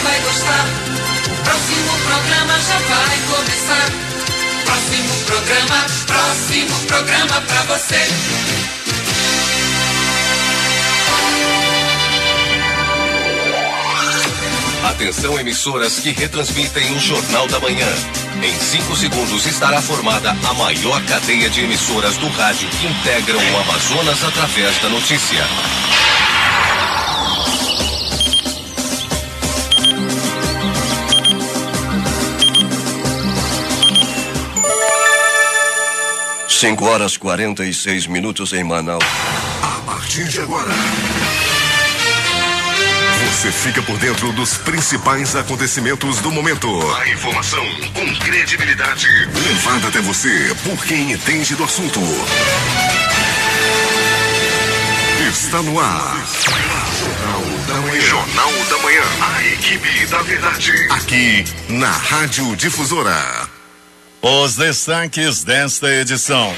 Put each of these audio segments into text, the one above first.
vai gostar. O próximo programa já vai começar. Próximo programa pra você. Atenção, emissoras que retransmitem o Jornal da Manhã. Em 5 segundos estará formada a maior cadeia de emissoras do rádio que integram o Amazonas através da notícia. Cinco horas 46 minutos em Manaus. A partir de agora, você fica por dentro dos principais acontecimentos do momento. A informação com credibilidade, levada até você por quem entende do assunto. Está no ar. Jornal da Manhã. Jornal da Manhã. A equipe da verdade. Aqui na Rádio Difusora. Os destaques desta edição.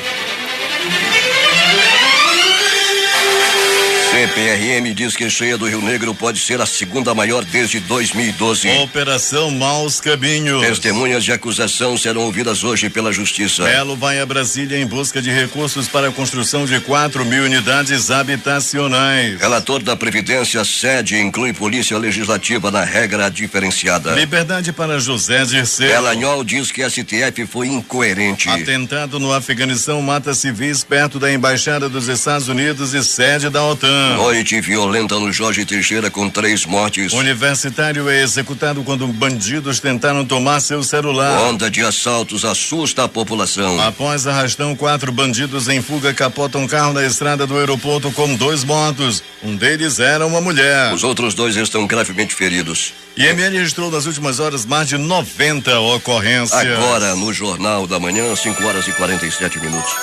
CPRM diz que Cheia do Rio Negro pode ser a segunda maior desde 2012. Operação Maus Caminhos. Testemunhas de acusação serão ouvidas hoje pela Justiça. Melo vai a Brasília em busca de recursos para a construção de 4.000 unidades habitacionais. Relator da Previdência cede e inclui Polícia Legislativa na regra diferenciada. Liberdade para José Dirceu. Elanhol diz que a STF foi incoerente. Atentado no Afeganistão mata civis perto da Embaixada dos Estados Unidos e sede da OTAN. Noite violenta no Jorge Teixeira com 3 mortes. Universitário é executado quando bandidos tentaram tomar seu celular. Onda de assaltos assusta a população. Após arrastão, 4 bandidos em fuga capotam carro na estrada do aeroporto com 2 mortos. Um deles era uma mulher. Os outros 2 estão gravemente feridos. IML registrou nas últimas horas mais de 90 ocorrências. Agora no Jornal da Manhã, 5 horas e 47 minutos.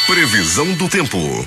Previsão do tempo.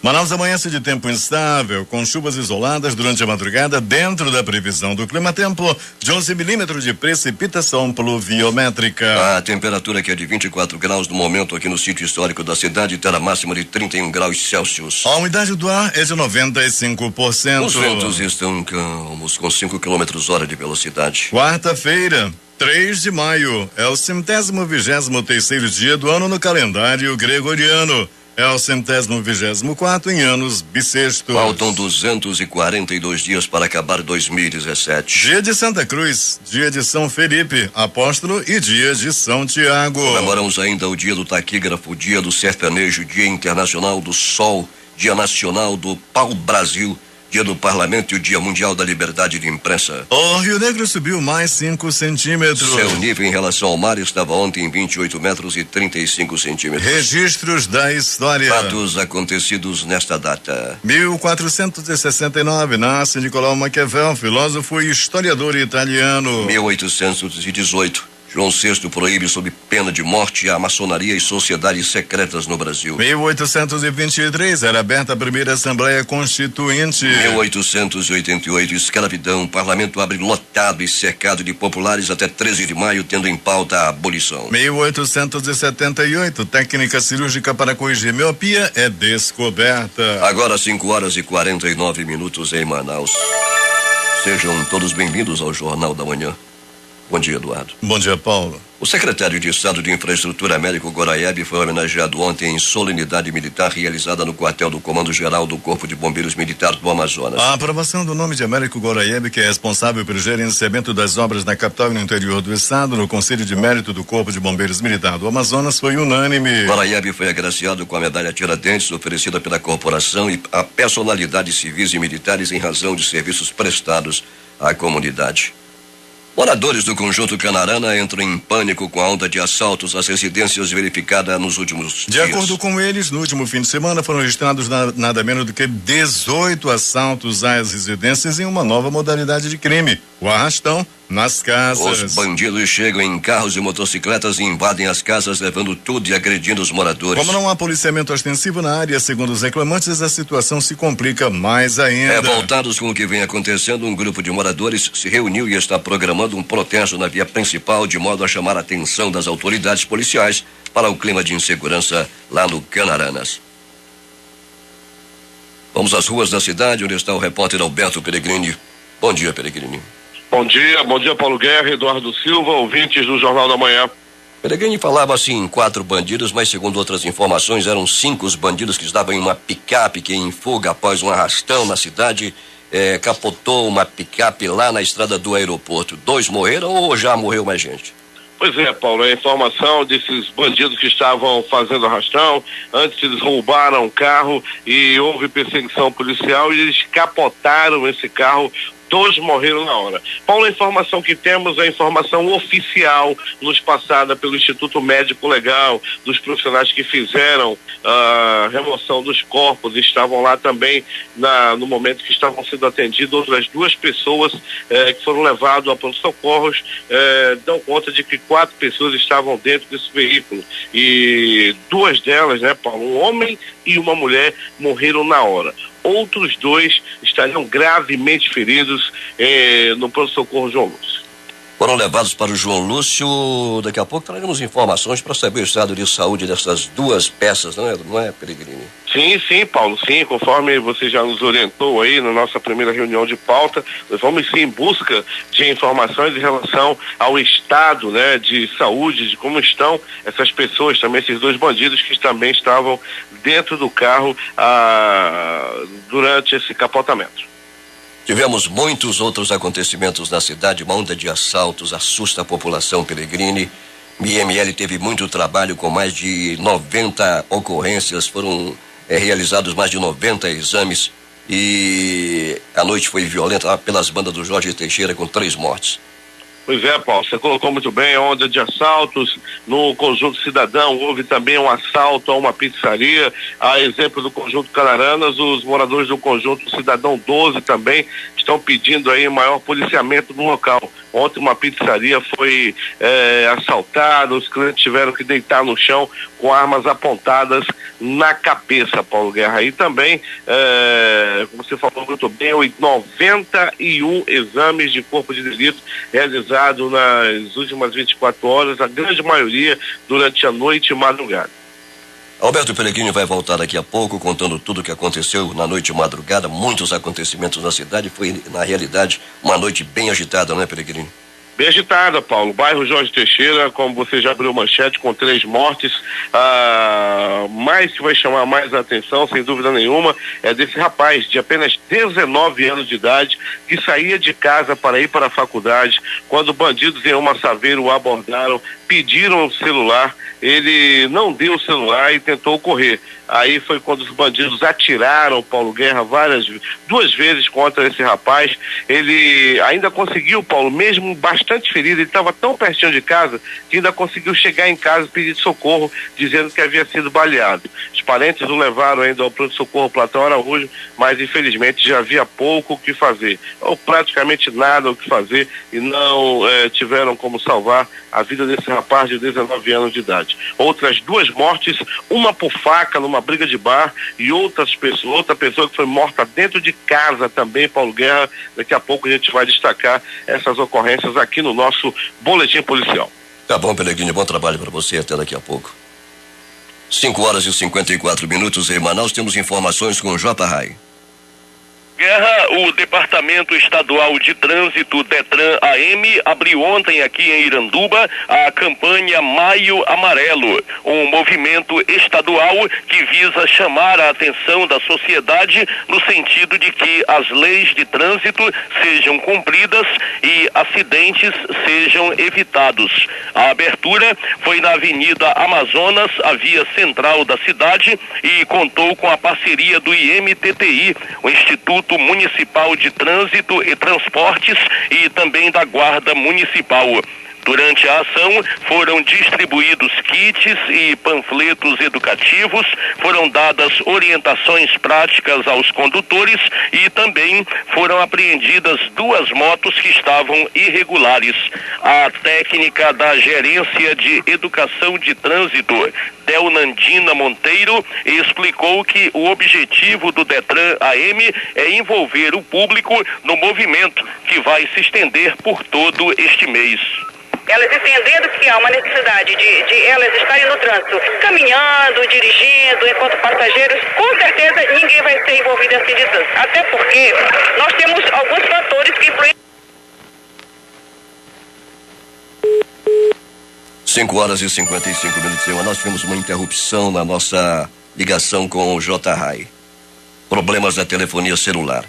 Manaus amanhece de tempo instável, com chuvas isoladas durante a madrugada, dentro da previsão do clima-tempo de 11 milímetros de precipitação pluviométrica. A temperatura que é de 24 graus no momento aqui no sítio histórico da cidade terá máxima de 31 graus Celsius. A umidade do ar é de 95%. Os ventos estão calmos, com 5 km/h de velocidade. Quarta-feira, 3 de maio, é o 123º dia do ano no calendário gregoriano. É o 124º em anos bissextos. Faltam 242 dias para acabar 2017. Dia de Santa Cruz, dia de São Felipe, apóstolo e dia de São Tiago. Comemoramos ainda o dia do taquígrafo, dia do sertanejo, dia internacional do sol, dia nacional do pau-brasil, dia do parlamento e o dia mundial da liberdade de imprensa. O Rio Negro subiu mais 5 centímetros. Seu nível em relação ao mar estava ontem em 28 metros e 35 centímetros. Registros da história. Fatos acontecidos nesta data. 1469, nasce Nicolau Maquiavel, filósofo e historiador italiano. 1818. João VI proíbe sob pena de morte a maçonaria e sociedades secretas no Brasil. 1823, era aberta a primeira Assembleia Constituinte. 1888, escravidão. Parlamento abre lotado e cercado de populares até 13 de maio, tendo em pauta a abolição. 1878, técnica cirúrgica para corrigir miopia é descoberta. Agora 5 horas e 49 minutos em Manaus. Sejam todos bem-vindos ao Jornal da Manhã. Bom dia, Eduardo. Bom dia, Paulo. O secretário de Estado de Infraestrutura, Américo Goraieb, foi homenageado ontem em solenidade militar realizada no quartel do Comando-Geral do Corpo de Bombeiros Militar do Amazonas. A aprovação do nome de Américo Goraieb, que é responsável pelo gerenciamento das obras na capital e no interior do estado, no Conselho de Mérito do Corpo de Bombeiros Militar do Amazonas, foi unânime. Goraieb foi agraciado com a medalha Tiradentes, oferecida pela corporação e a personalidades civis e militares em razão de serviços prestados à comunidade. Moradores do conjunto Canarana entram em pânico com a onda de assaltos às residências verificada nos últimos dias. De acordo com eles, no último fim de semana foram registrados nada menos do que 18 assaltos às residências em uma nova modalidade de crime, o arrastão nas casas. Os bandidos chegam em carros e motocicletas e invadem as casas, levando tudo e agredindo os moradores. Como não há policiamento ostensivo na área, segundo os reclamantes, a situação se complica mais ainda. Revoltados com o que vem acontecendo, um grupo de moradores se reuniu e está programando um protesto na via principal, de modo a chamar a atenção das autoridades policiais para o clima de insegurança lá no Canaranas. Vamos às ruas da cidade, onde está o repórter Alberto Peregrini. Bom dia, Peregrini. Bom dia Paulo Guerra, Eduardo Silva, ouvintes do Jornal da Manhã. Peregrini falava assim em 4 bandidos, mas segundo outras informações eram 5 os bandidos que estavam em uma picape que em fuga após um arrastão na cidade, capotou uma picape lá na estrada do aeroporto. 2 morreram ou já morreu mais gente? Pois é, Paulo, a informação desses bandidos que estavam fazendo arrastão, antes eles roubaram o carro e houve perseguição policial e eles capotaram esse carro. 2 morreram na hora. Paulo, a informação que temos é a informação oficial nos passada pelo Instituto Médico Legal, dos profissionais que fizeram a remoção dos corpos, estavam lá também no momento que estavam sendo atendidas outras 2 pessoas que foram levadas a pronto-socorros, dão conta de que 4 pessoas estavam dentro desse veículo e 2 delas, né, Paulo, um homem e uma mulher morreram na hora. Outros 2 estariam gravemente feridos no pronto-socorro João Lúcio. Foram levados para o João Lúcio. Daqui a pouco traremos informações para saber o estado de saúde dessas 2 peças, não é, Peregrini? Sim, Paulo, sim, conforme você já nos orientou aí na nossa primeira reunião de pauta, nós vamos sim em busca de informações em relação ao estado, né, de saúde, de como estão essas pessoas, também esses 2 bandidos que também estavam dentro do carro durante esse capotamento. Tivemos muitos outros acontecimentos na cidade, uma onda de assaltos assusta a população, Peregrini. IML teve muito trabalho com mais de 90 ocorrências, foram realizados mais de 90 exames e a noite foi violenta lá pelas bandas do Jorge Teixeira com 3 mortes. Pois é, Paulo, você colocou muito bem a onda de assaltos no Conjunto Cidadão. Houve também um assalto a uma pizzaria, a exemplo do Conjunto Canaranas. Os moradores do Conjunto Cidadão 12 também estão pedindo aí maior policiamento no local. Ontem uma pizzaria foi assaltada, os clientes tiveram que deitar no chão com armas apontadas na cabeça, Paulo Guerra. E também, como você falou muito bem, 91 exames de corpo de delito realizados nas últimas 24 horas, a grande maioria durante a noite e madrugada. Alberto Peregrini vai voltar daqui a pouco contando tudo o que aconteceu na noite e madrugada, muitos acontecimentos na cidade, foi na realidade uma noite bem agitada, não é, Peregrini? Bem agitada, Paulo. Bairro Jorge Teixeira, como você já abriu manchete, com 3 mortes. Mas que vai chamar mais a atenção, sem dúvida nenhuma, é desse rapaz de apenas 19 anos de idade, que saía de casa para ir para a faculdade, quando bandidos em uma saveira o abordaram, pediram o celular, ele não deu o celular e tentou correr. Aí foi quando os bandidos atiraram, Paulo Guerra, 2 vezes contra esse rapaz. Ele ainda conseguiu, Paulo, mesmo bastante ferido, ele estava tão pertinho de casa que ainda conseguiu chegar em casa e pedir socorro, dizendo que havia sido baleado. Os parentes o levaram ainda ao pronto-socorro Platão Araújo, mas infelizmente já havia pouco o que fazer, ou praticamente nada o que fazer, e não tiveram como salvar a vida desse rapaz de 19 anos de idade. Outras 2 mortes, uma por faca numa briga de bar e outra pessoa que foi morta dentro de casa também, Paulo Guerra. Daqui a pouco a gente vai destacar essas ocorrências aqui no nosso boletim policial. Tá bom, Peregrini, bom trabalho para você, até daqui a pouco. 5h54 em Manaus, temos informações com o J. Rai. Guerra, o Departamento Estadual de Trânsito, Detran AM, abriu ontem aqui em Iranduba a campanha Maio Amarelo, um movimento estadual que visa chamar a atenção da sociedade no sentido de que as leis de trânsito sejam cumpridas e acidentes sejam evitados. A abertura foi na Avenida Amazonas, a via central da cidade, e contou com a parceria do IMTTI, o Instituto Municipal de Trânsito e Transportes, e também da Guarda Municipal. Durante a ação, foram distribuídos kits e panfletos educativos, foram dadas orientações práticas aos condutores e também foram apreendidas 2 motos que estavam irregulares. A técnica da Gerência de Educação de Trânsito, Delnandina Monteiro, explicou que o objetivo do Detran AM é envolver o público no movimento que vai se estender por todo este mês. Elas entendendo que há uma necessidade de elas estarem no trânsito, caminhando, dirigindo, enquanto passageiros, com certeza ninguém vai ser envolvido em acidente de trânsito. Até porque nós temos alguns fatores que influenciam. 5h55. Nós tivemos uma interrupção na nossa ligação com o J-Rai. Problemas da telefonia celular.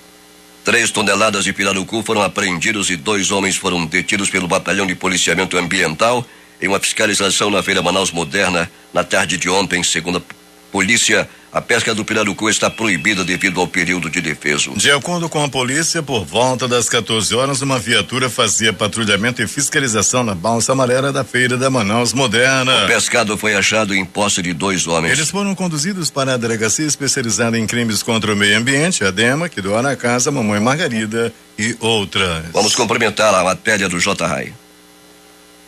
3 toneladas de pirarucu foram apreendidos e 2 homens foram detidos pelo Batalhão de Policiamento Ambiental em uma fiscalização na Feira Manaus Moderna na tarde de ontem. Segundo a polícia, a pesca do pirarucu está proibida devido ao período de defeso. De acordo com a polícia, por volta das 14 horas, uma viatura fazia patrulhamento e fiscalização na balsa amarela da Feira da Manaus Moderna. O pescado foi achado em posse de 2 homens. Eles foram conduzidos para a delegacia especializada em crimes contra o meio ambiente, a DEMA, que doa na casa Mamãe Margarida e outras. Vamos cumprimentar a matéria do J-Rai.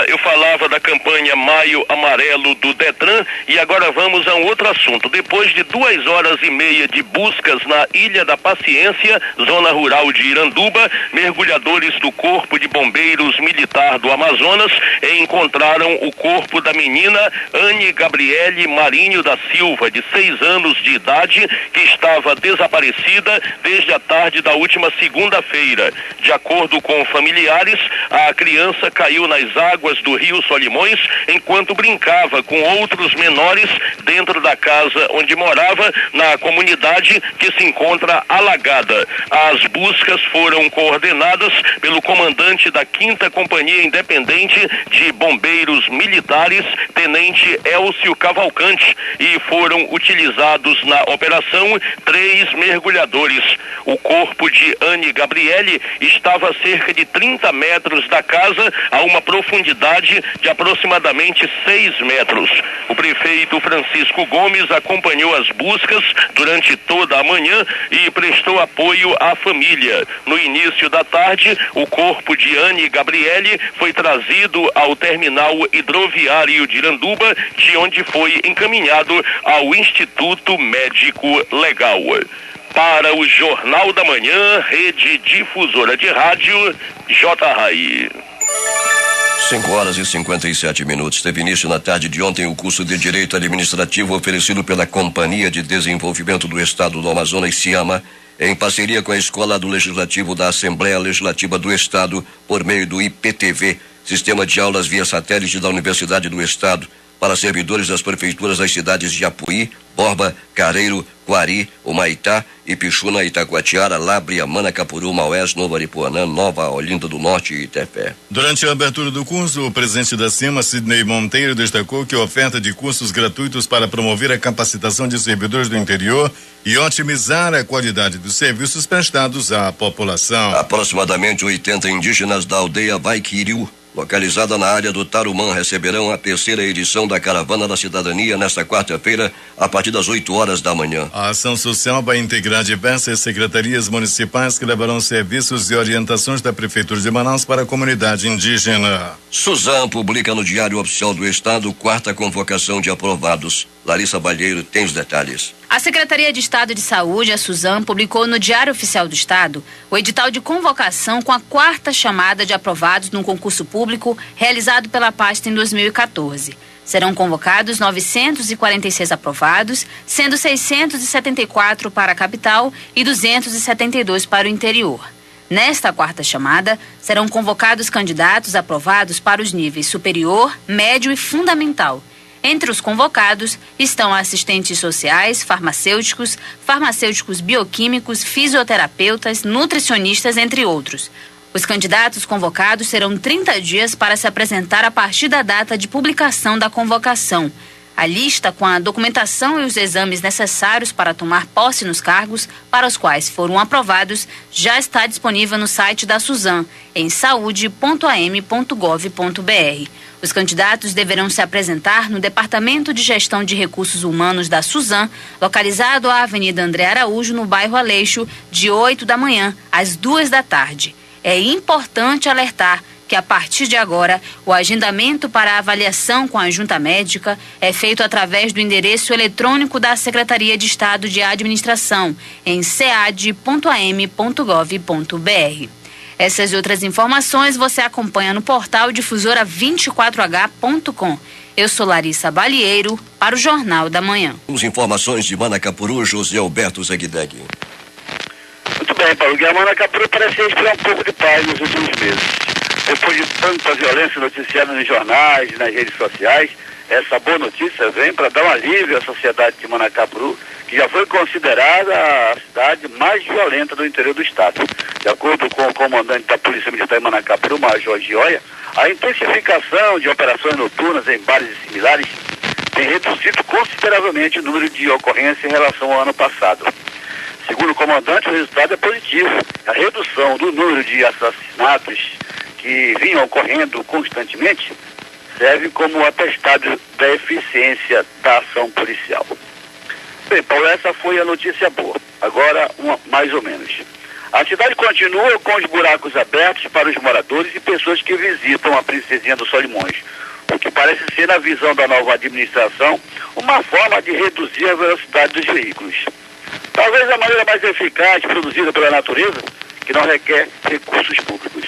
Eu falava da campanha Maio Amarelo do Detran e agora vamos a um outro assunto. Depois de 2h30 de buscas na Ilha da Paciência, zona rural de Iranduba, mergulhadores do Corpo de Bombeiros Militar do Amazonas encontraram o corpo da menina Anne Gabriele Marinho da Silva, de 6 anos de idade, que estava desaparecida desde a tarde da última segunda-feira. De acordo com familiares, a criança caiu nas águas do Rio Solimões enquanto brincava com outros menores dentro da casa onde morava, na comunidade que se encontra alagada. As buscas foram coordenadas pelo comandante da 5ª Companhia Independente de Bombeiros Militares, Tenente Elcio Cavalcante, e foram utilizados na operação 3 mergulhadores. O corpo de Anne Gabriele estava a cerca de 30 metros da casa, a uma profundidade de aproximadamente 6 metros. O prefeito Francisco Gomes acompanhou as buscas durante toda a manhã e prestou apoio à família. No início da tarde, o corpo de Anne Gabriele foi trazido ao terminal hidroviário de Iranduba, de onde foi encaminhado ao Instituto Médico Legal. Para o Jornal da Manhã, Rede Difusora de Rádio, J-Rai. 5h57. Teve início na tarde de ontem o curso de Direito Administrativo oferecido pela Companhia de Desenvolvimento do Estado do Amazonas, CIAMA, em parceria com a Escola do Legislativo da Assembleia Legislativa do Estado, por meio do IPTV, Sistema de Aulas via Satélite da Universidade do Estado, para servidores das prefeituras das cidades de Apuí, Borba, Careiro, Quari, Humaitá, Ipixuna, Itacoatiara, Lábrea, Manacapuru, Maués, Novo Aripuanã, Nova Olinda do Norte e Itefé. Durante a abertura do curso, o presidente da CIMA, Sidney Monteiro, destacou que a oferta de cursos gratuitos para promover a capacitação de servidores do interior e otimizar a qualidade dos serviços prestados à população. Aproximadamente 80 indígenas da aldeia Vaikiriu, localizada na área do Tarumã, receberão a 3ª edição da Caravana da Cidadania nesta quarta-feira, a partir das 8 horas da manhã. A ação social vai integrar diversas secretarias municipais que levarão serviços e orientações da Prefeitura de Manaus para a comunidade indígena. Suzan publica no Diário Oficial do Estado 4ª convocação de aprovados. Larissa Balheiro tem os detalhes. A Secretaria de Estado de Saúde, a Suzan, publicou no Diário Oficial do Estado o edital de convocação com a 4ª chamada de aprovados num concurso público realizado pela pasta em 2014. Serão convocados 946 aprovados, sendo 674 para a capital e 272 para o interior. Nesta 4ª chamada, serão convocados candidatos aprovados para os níveis superior, médio e fundamental. Entre os convocados estão assistentes sociais, farmacêuticos, farmacêuticos bioquímicos, fisioterapeutas, nutricionistas, entre outros. Os candidatos convocados terão 30 dias para se apresentar a partir da data de publicação da convocação. A lista com a documentação e os exames necessários para tomar posse nos cargos para os quais foram aprovados já está disponível no site da Suzan, em saude.am.gov.br. Os candidatos deverão se apresentar no Departamento de Gestão de Recursos Humanos da Suzan, localizado à Avenida André Araújo, no bairro Aleixo, de 8 da manhã às 2 da tarde. É importante alertar que a partir de agora, o agendamento para a avaliação com a junta médica é feito através do endereço eletrônico da Secretaria de Estado de Administração, em cead.am.gov.br. Essas e outras informações você acompanha no portal difusora24h.com. Eu sou Larissa Balieiro, para o Jornal da Manhã. Temos informações de Manacapuru, José Alberto Zegdeg. Muito bem, Paulo. A Manacapuru parece respirar um pouco de paz nos últimos meses. Depois de tanta violência noticiada nos jornais, nas redes sociais, essa boa notícia vem para dar um alívio à sociedade de Manacapuru, que já foi considerada a cidade mais violenta do interior do estado. De acordo com o comandante da Polícia Militar em Manacapuru, Major Gioia, a intensificação de operações noturnas em bares e similares tem reduzido consideravelmente o número de ocorrências em relação ao ano passado. Segundo o comandante, o resultado é positivo. A redução do número de assassinatos que vinham ocorrendo constantemente serve como atestado da eficiência da ação policial. Bem, Paulo, essa foi a notícia boa. Agora, uma mais ou menos. A cidade continua com os buracos abertos para os moradores e pessoas que visitam a Princesinha dos Solimões, o que parece ser, na visão da nova administração, uma forma de reduzir a velocidade dos veículos. Talvez a maneira mais eficaz produzida pela natureza, que não requer recursos públicos.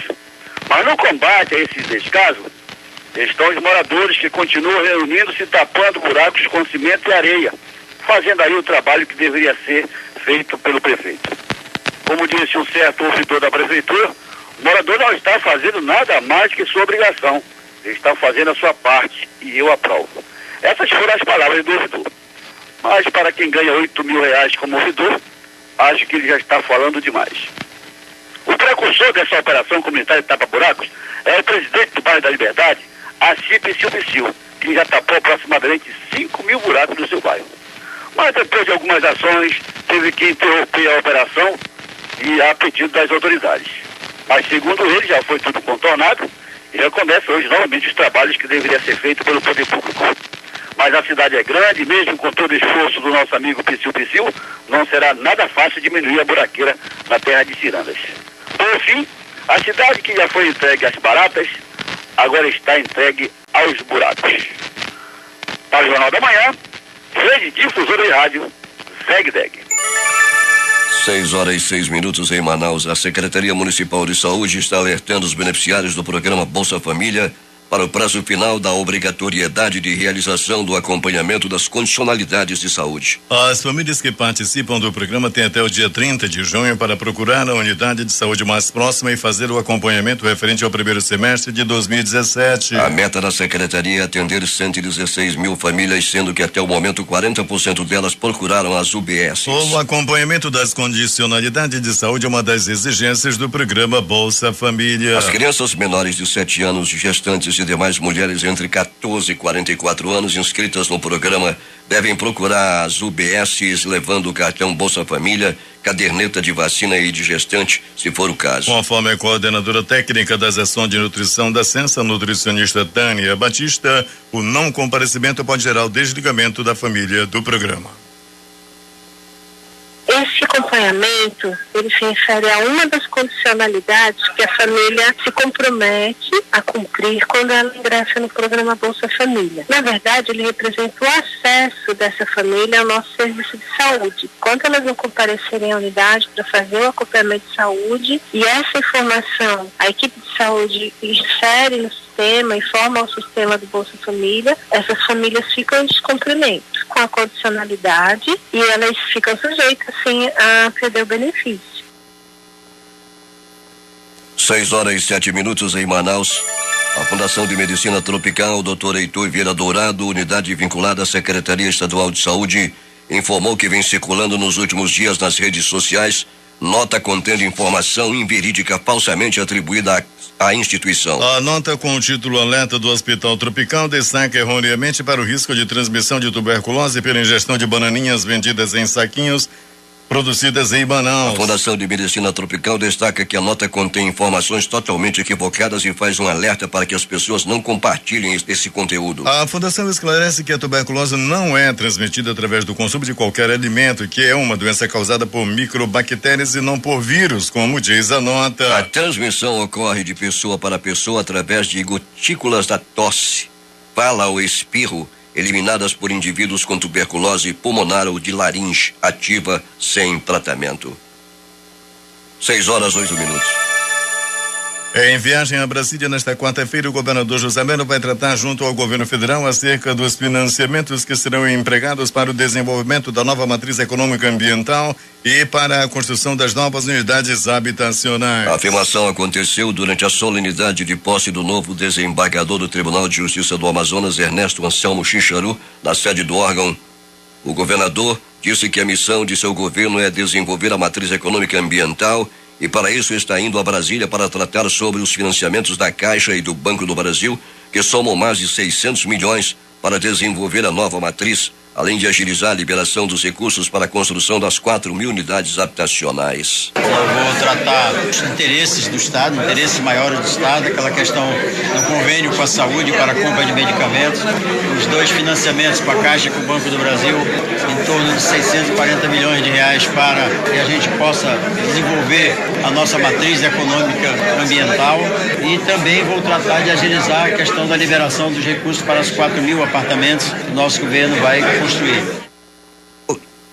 Mas no combate a esse descaso, estão os moradores que continuam reunindo-se e tapando buracos com cimento e areia, fazendo aí o trabalho que deveria ser feito pelo prefeito. Como disse um certo ouvidor da prefeitura, o morador não está fazendo nada mais que sua obrigação. Ele está fazendo a sua parte e eu aprovo. Essas foram as palavras do ouvidor. Mas para quem ganha R$8.000 como ouvidor, acho que ele já está falando demais. O precursor dessa operação comunitária de tapa-buracos é o presidente do bairro da Liberdade, Acipe Silvicil, que já tapou aproximadamente 5.000 buracos no seu bairro. Mas depois de algumas ações, teve que interromper a operação e a pedido das autoridades. Mas segundo ele, já foi tudo contornado e recomeça hoje novamente os trabalhos que deveriam ser feitos pelo poder público. Mas a cidade é grande, mesmo com todo o esforço do nosso amigo Psiu, não será nada fácil diminuir a buraqueira na terra de Cirandas. Por fim, a cidade que já foi entregue às baratas, agora está entregue aos buracos. Para o Jornal da Manhã, Rede Difusora de Rádio, ZegDeg. 6h06 em Manaus. A Secretaria Municipal de Saúde está alertando os beneficiários do programa Bolsa Família para o prazo final da obrigatoriedade de realização do acompanhamento das condicionalidades de saúde. As famílias que participam do programa têm até o dia 30 de junho para procurar a unidade de saúde mais próxima e fazer o acompanhamento referente ao primeiro semestre de 2017. A meta da Secretaria é atender 116 mil famílias, sendo que até o momento 40% delas procuraram as UBS. O acompanhamento das condicionalidades de saúde é uma das exigências do programa Bolsa Família. As crianças menores de 7 anos, gestantes e demais mulheres entre 14 e 44 anos inscritas no programa devem procurar as UBSs levando o cartão Bolsa Família, caderneta de vacina e de gestante, se for o caso. Conforme a coordenadora técnica das ações de nutrição da Sensa, nutricionista Tânia Batista, o não comparecimento pode gerar o desligamento da família do programa. Esse acompanhamento, ele se refere a uma das condicionalidades que a família se compromete a cumprir quando ela ingressa no programa Bolsa Família. Na verdade, ele representa o acesso dessa família ao nosso serviço de saúde. Quando elas não comparecerem à unidade para fazer o acompanhamento de saúde, e essa informação a equipe de saúde insere no sistema, informa ao sistema do Bolsa Família, essas famílias ficam em descumprimento com a condicionalidade e elas ficam sujeitas, sim, a perder o benefício. 6h07 em Manaus. A Fundação de Medicina Tropical, Dr. Heitor Vieira Dourado, unidade vinculada à Secretaria Estadual de Saúde, informou que vem circulando nos últimos dias nas redes sociais nota contendo informação inverídica falsamente atribuída à instituição. A nota com o título Alerta do Hospital Tropical destaca erroneamente para o risco de transmissão de tuberculose pela ingestão de bananinhas vendidas em saquinhos produzidas em Manaus. A Fundação de Medicina Tropical destaca que a nota contém informações totalmente equivocadas e faz um alerta para que as pessoas não compartilhem esse conteúdo. A Fundação esclarece que a tuberculose não é transmitida através do consumo de qualquer alimento, que é uma doença causada por microbactérias e não por vírus, como diz a nota. A transmissão ocorre de pessoa para pessoa através de gotículas da tosse, fala ou espirro, eliminadas por indivíduos com tuberculose pulmonar ou de laringe ativa sem tratamento. 6h08. Em viagem a Brasília nesta quarta-feira, o governador José Melo vai tratar junto ao governo federal acerca dos financiamentos que serão empregados para o desenvolvimento da nova matriz econômica ambiental e para a construção das novas unidades habitacionais. A afirmação aconteceu durante a solenidade de posse do novo desembargador do Tribunal de Justiça do Amazonas, Ernesto Anselmo Xixaru, na sede do órgão. O governador disse que a missão de seu governo é desenvolver a matriz econômica ambiental e para isso está indo a Brasília para tratar sobre os financiamentos da Caixa e do Banco do Brasil, que somam mais de 600 milhões para desenvolver a nova matriz, além de agilizar a liberação dos recursos para a construção das 4.000 unidades habitacionais. Eu vou tratar os interesses do Estado, interesses maiores do Estado, aquela questão do convênio com a saúde para a compra de medicamentos, os dois financiamentos com a Caixa e com o Banco do Brasil, em torno de 640 milhões de reais para que a gente possa desenvolver a nossa matriz econômica ambiental, e também vou tratar de agilizar a questão da liberação dos recursos para os 4.000 apartamentos que o nosso governo vai construir.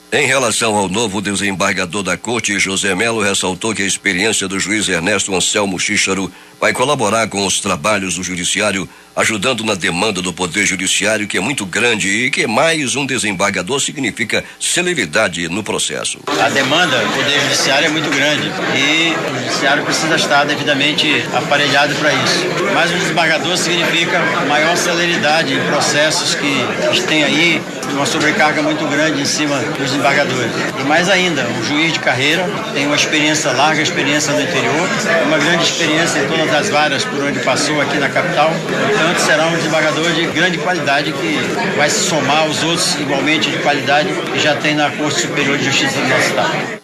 Em relação ao novo desembargador da Corte, José Melo ressaltou que a experiência do juiz Ernesto Anselmo Xixaru vai colaborar com os trabalhos do judiciário, ajudando na demanda do Poder Judiciário, que é muito grande, e que mais um desembargador significa celeridade no processo. A demanda do Poder Judiciário é muito grande e o Judiciário precisa estar devidamente aparelhado para isso. Mas o desembargador significa maior celeridade em processos que tem aí uma sobrecarga muito grande em cima dos desembargadores. E mais ainda, um juiz de carreira tem uma experiência, larga experiência no interior, uma grande experiência em todas as varas por onde passou aqui na capital. Portanto, será um desembargador de grande qualidade que vai se somar aos outros igualmente de qualidade que já tem na Corte Superior de Justiça do nosso estado.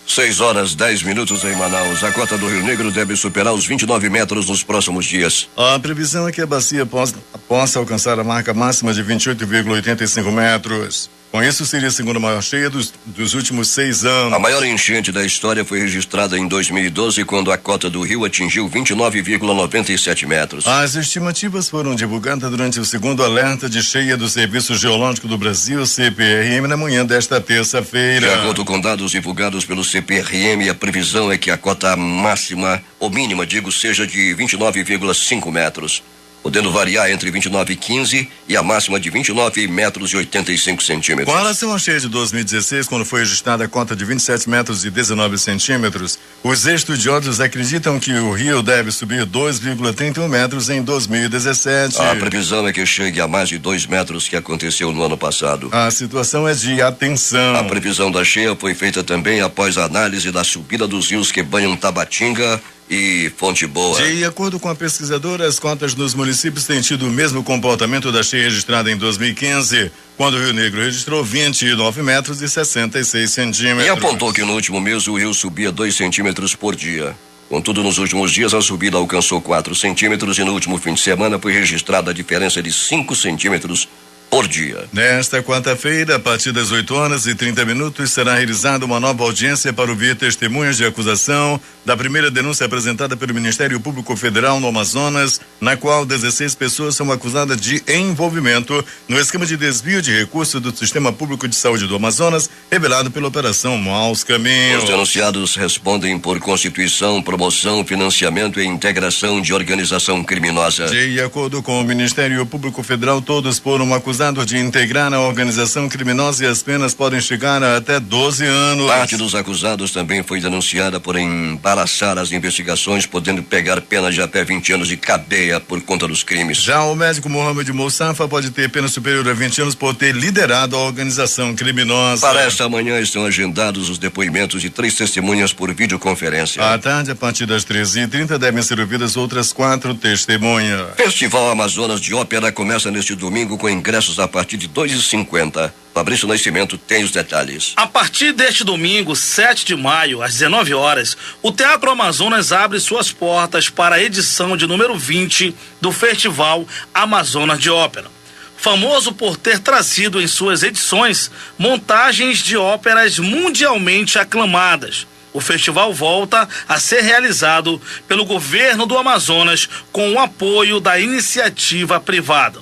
6h10 em Manaus. A cota do Rio Negro deve superar os 29 metros nos próximos dias. A previsão é que a bacia possa alcançar a marca máxima de 28,85 metros. Com isso, seria a segunda maior cheia dos últimos 6 anos. A maior enchente da história foi registrada em 2012, quando a cota do rio atingiu 29,97 metros. As estimativas foram divulgadas durante o segundo alerta de cheia do Serviço Geológico do Brasil, CPRM, na manhã desta terça-feira. De acordo com dados divulgados pelo CPRM, a previsão é que a cota máxima, ou mínima, seja de 29,5 metros. Podendo variar entre 29,15 e a máxima de 29 metros e 85 centímetros. Com relação à cheia de 2016, quando foi registrada a cota de 27 metros e 19 centímetros, os estudiosos acreditam que o rio deve subir 2,31 metros em 2017. A previsão é que chegue a mais de 2 metros, que aconteceu no ano passado. A situação é de atenção. A previsão da cheia foi feita também após a análise da subida dos rios que banham Tabatinga e Fonte Boa. De acordo com a pesquisadora, as cotas nos municípios têm tido o mesmo comportamento da cheia registrada em 2015, quando o Rio Negro registrou 29 metros e 66 centímetros. E apontou que no último mês o rio subia 2 centímetros por dia. Contudo, nos últimos dias a subida alcançou 4 centímetros e no último fim de semana foi registrada a diferença de 5 centímetros por dia. Nesta quarta-feira, a partir das 8h30, será realizada uma nova audiência para ouvir testemunhas de acusação da primeira denúncia apresentada pelo Ministério Público Federal no Amazonas, na qual 16 pessoas são acusadas de envolvimento no esquema de desvio de recursos do Sistema Público de Saúde do Amazonas, revelado pela Operação Maus Caminhos. Os denunciados respondem por constituição, promoção, financiamento e integração de organização criminosa. De acordo com o Ministério Público Federal, todos foram acusados de integrar a organização criminosa e as penas podem chegar a até 12 anos. Parte dos acusados também foi denunciada por embaraçar as investigações, podendo pegar pena de até 20 anos de cadeia por conta dos crimes. Já o médico Mohamed Moussafa pode ter pena superior a 20 anos por ter liderado a organização criminosa. Para esta manhã estão agendados os depoimentos de 3 testemunhas por videoconferência. À tarde, a partir das 13h30, devem ser ouvidas outras 4 testemunhas. Festival Amazonas de Ópera começa neste domingo com ingressos a partir de R$2,50. Fabrício Nascimento tem os detalhes. A partir deste domingo, 7 de maio, às 19 horas, o Teatro Amazonas abre suas portas para a edição de número 20 do Festival Amazonas de Ópera. Famoso por ter trazido em suas edições montagens de óperas mundialmente aclamadas. O festival volta a ser realizado pelo governo do Amazonas com o apoio da iniciativa privada.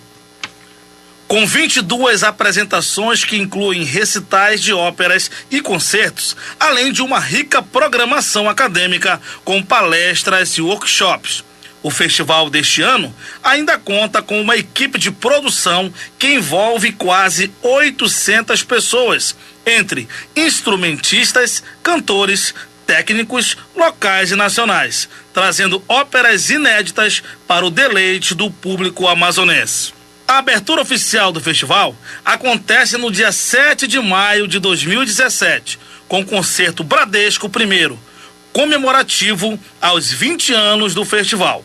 Com 22 apresentações que incluem recitais de óperas e concertos, além de uma rica programação acadêmica com palestras e workshops. O festival deste ano ainda conta com uma equipe de produção que envolve quase 800 pessoas, entre instrumentistas, cantores, técnicos locais e nacionais, trazendo óperas inéditas para o deleite do público amazonense. A abertura oficial do festival acontece no dia 7 de maio de 2017, com o concerto Bradesco I, comemorativo aos 20 anos do festival.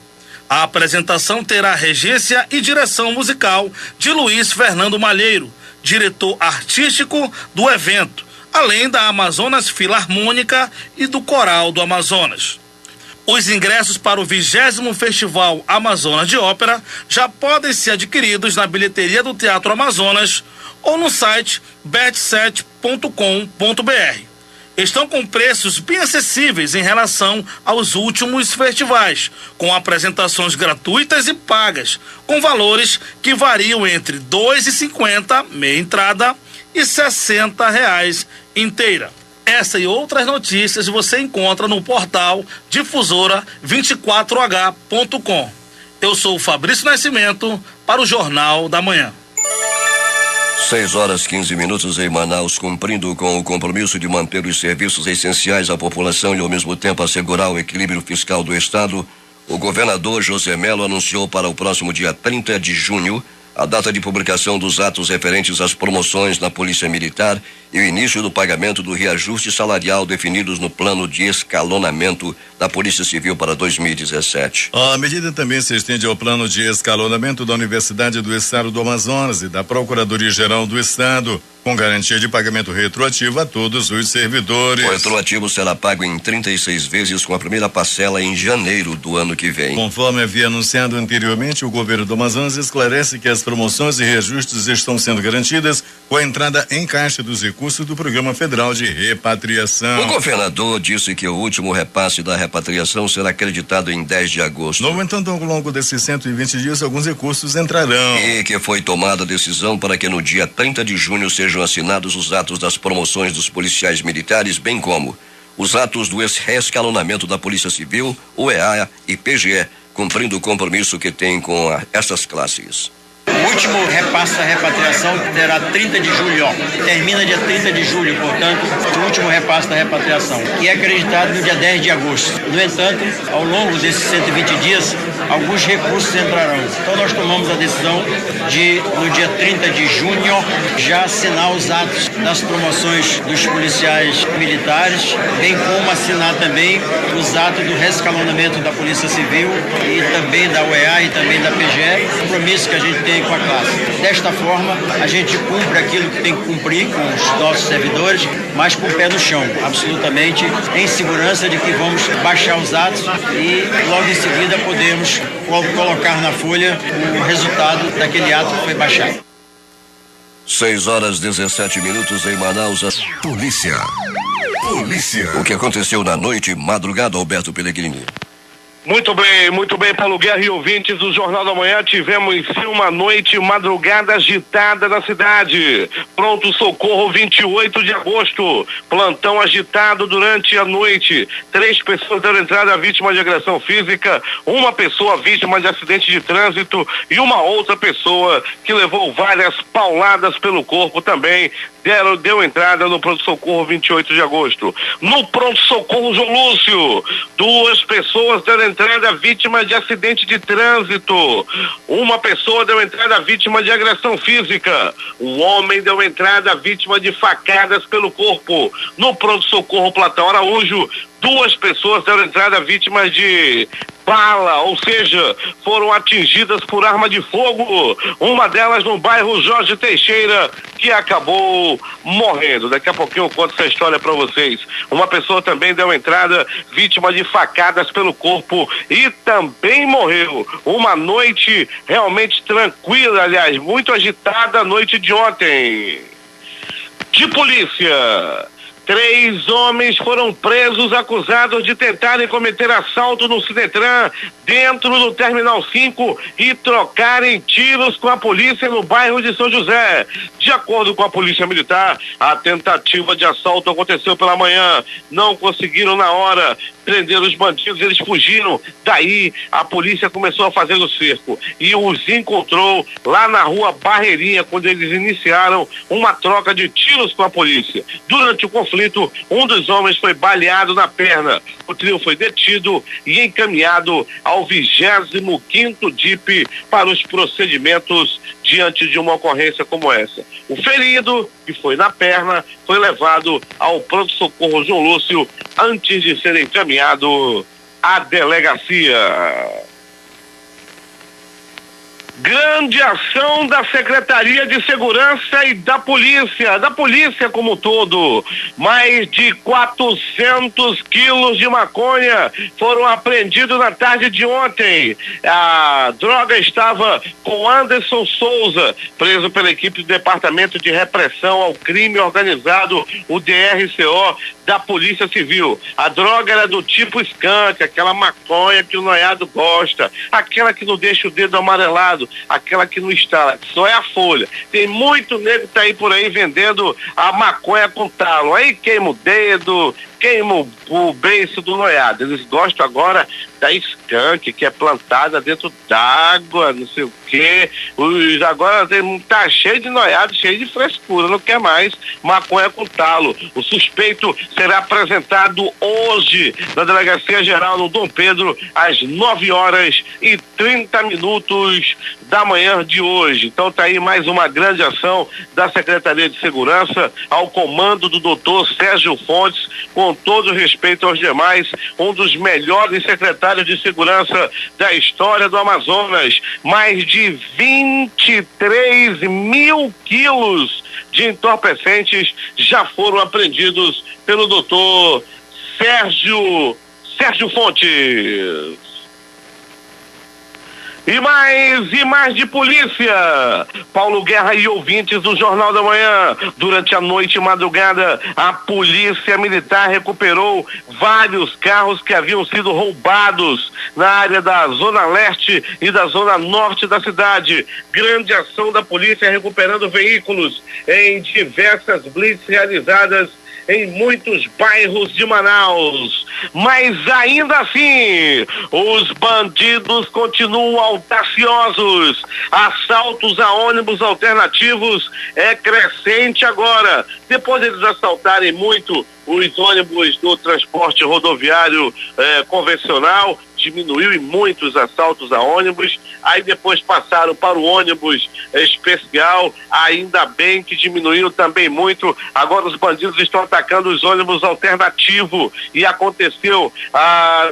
A apresentação terá regência e direção musical de Luiz Fernando Malheiro, diretor artístico do evento, além da Amazonas Filarmônica e do Coral do Amazonas. Os ingressos para o 20º Festival Amazonas de Ópera já podem ser adquiridos na bilheteria do Teatro Amazonas ou no site bet7.com.br. Estão com preços bem acessíveis em relação aos últimos festivais, com apresentações gratuitas e pagas, com valores que variam entre R$ 2,50 meia entrada e R$ 60 inteira. Essa e outras notícias você encontra no portal difusora24h.com. Eu sou o Fabrício Nascimento para o Jornal da Manhã. 6h15 em Manaus, cumprindo com o compromisso de manter os serviços essenciais à população e ao mesmo tempo assegurar o equilíbrio fiscal do Estado, o governador José Mello anunciou para o próximo dia 30 de junho a data de publicação dos atos referentes às promoções na Polícia Militar e o início do pagamento do reajuste salarial definidos no plano de escalonamento da Polícia Civil para 2017. A medida também se estende ao plano de escalonamento da Universidade do Estado do Amazonas e da Procuradoria-Geral do Estado, com garantia de pagamento retroativo a todos os servidores. O retroativo será pago em 36 vezes, com a primeira parcela em janeiro do ano que vem. Conforme havia anunciado anteriormente, o governo do Amazonas esclarece que as promoções e reajustes estão sendo garantidas com a entrada em caixa dos recursos do Programa Federal de Repatriação. O governador disse que o último repasse da repatriação será acreditado em 10 de agosto. No entanto, ao longo desses 120 dias, alguns recursos entrarão. E que foi tomada a decisão para que no dia 30 de junho sejam assinados os atos das promoções dos policiais militares, bem como os atos do reescalonamento da Polícia Civil, UEA e PGE, cumprindo o compromisso que tem com essas classes. O último repasse da repatriação terá 30 de julho, termina dia 30 de julho, portanto, o último repasse da repatriação, que é acreditado no dia 10 de agosto. No entanto, ao longo desses 120 dias, alguns recursos entrarão. Então nós tomamos a decisão de, no dia 30 de junho, já assinar os atos das promoções dos policiais militares, bem como assinar também os atos do reescalonamento da Polícia Civil e também da UEA e também da PGE, compromisso que a gente tem com a classe. Desta forma, a gente cumpre aquilo que tem que cumprir com os nossos servidores, mas com o pé no chão, absolutamente em segurança de que vamos baixar os atos e logo em seguida podemos colocar na folha o resultado daquele ato que foi baixado. 6h17 em Manaus. Polícia. O que aconteceu na noite e madrugada, Alberto Pellegrini? Muito bem, Paulo Guerra e ouvintes do Jornal da Manhã, tivemos uma noite e madrugada agitada na cidade. Pronto socorro 28 de agosto, plantão agitado durante a noite. 3 pessoas deram entrada vítima de agressão física, uma pessoa vítima de acidente de trânsito e uma outra pessoa que levou várias pauladas pelo corpo também. Deu entrada no pronto-socorro 28 de agosto. No pronto-socorro João Lúcio, 2 pessoas deram entrada vítima de acidente de trânsito. Uma pessoa deu entrada vítima de agressão física. Um homem deu entrada vítima de facadas pelo corpo. No pronto-socorro Platão Araújo, 2 pessoas deram entrada vítimas de bala, ou seja, foram atingidas por arma de fogo. Uma delas no bairro Jorge Teixeira, que acabou morrendo. Daqui a pouquinho eu conto essa história para vocês. Uma pessoa também deu entrada vítima de facadas pelo corpo e também morreu. Uma noite realmente tranquila, aliás, muito agitada a noite de ontem. De polícia. 3 homens foram presos acusados de tentarem cometer assalto no Cinetran dentro do Terminal 5 e trocarem tiros com a polícia no bairro de São José. De acordo com a Polícia Militar, a tentativa de assalto aconteceu pela manhã. Não conseguiram na hora prender os bandidos, eles fugiram. Daí a polícia começou a fazer o cerco e os encontrou lá na rua Barreirinha, quando eles iniciaram uma troca de tiros com a polícia. Durante o conflito, um dos homens foi baleado na perna. O trio foi detido e encaminhado ao 25º DIP para os procedimentos diante de uma ocorrência como essa. O ferido, que foi na perna, foi levado ao pronto-socorro João Lúcio antes de ser encaminhado à delegacia. Grande ação da Secretaria de Segurança e da polícia como um todo. Mais de 400 quilos de maconha foram apreendidos na tarde de ontem. A droga estava com Anderson Souza, preso pela equipe do Departamento de Repressão ao Crime Organizado, o DRCO, da Polícia Civil. A droga era do tipo skunk, aquela maconha que o noiado gosta, aquela que não deixa o dedo amarelado, aquela que não instala, só é a folha. Tem muito nego que tá aí por aí vendendo a maconha com talo, aí queima o dedo, queima o beiço do noiado. Eles gostam agora da skunk, que é plantada dentro d'água, não sei o quê. Agora tá cheio de noiado, cheio de frescura, não quer mais maconha com talo. O suspeito será apresentado hoje na Delegacia Geral no Dom Pedro às 9h30 da manhã de hoje. Então tá aí mais uma grande ação da Secretaria de Segurança ao comando do doutor Sérgio Fontes, com todo respeito aos demais, um dos melhores secretários de segurança da história do Amazonas. Mais de 23 mil quilos de entorpecentes já foram apreendidos pelo doutor Sérgio Fontes. E mais de polícia. Paulo Guerra e ouvintes do Jornal da Manhã. Durante a noite e madrugada, a Polícia Militar recuperou vários carros que haviam sido roubados na área da Zona Leste e da Zona Norte da cidade. Grande ação da polícia recuperando veículos em diversas blitz realizadas em muitos bairros de Manaus. Mas ainda assim, os bandidos continuam audaciosos. Assaltos a ônibus alternativos é crescente agora. Depois de eles assaltarem muito os ônibus do transporte rodoviário convencional, diminuiu em muitos assaltos a ônibus, aí depois passaram para o ônibus especial, ainda bem que diminuiu também muito. Agora os bandidos estão atacando os ônibus alternativos e aconteceu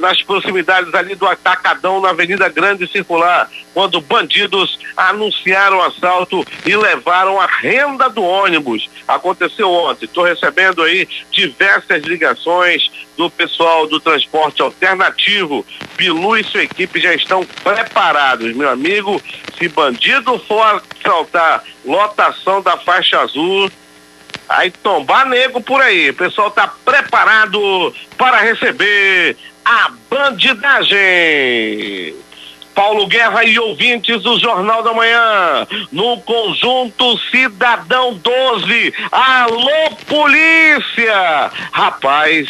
nas proximidades ali do Atacadão, na Avenida Grande Circular, quando bandidos anunciaram o assalto e levaram a renda do ônibus. Aconteceu ontem. Estou recebendo aí diversas ligações do pessoal do transporte alternativo. Bilu e sua equipe já estão preparados, meu amigo. Se bandido for assaltar lotação da faixa azul, aí tombar nego por aí. O pessoal está preparado para receber a bandidagem. Paulo Guerra e ouvintes do Jornal da Manhã, no Conjunto Cidadão 12. Alô, polícia! Rapaz,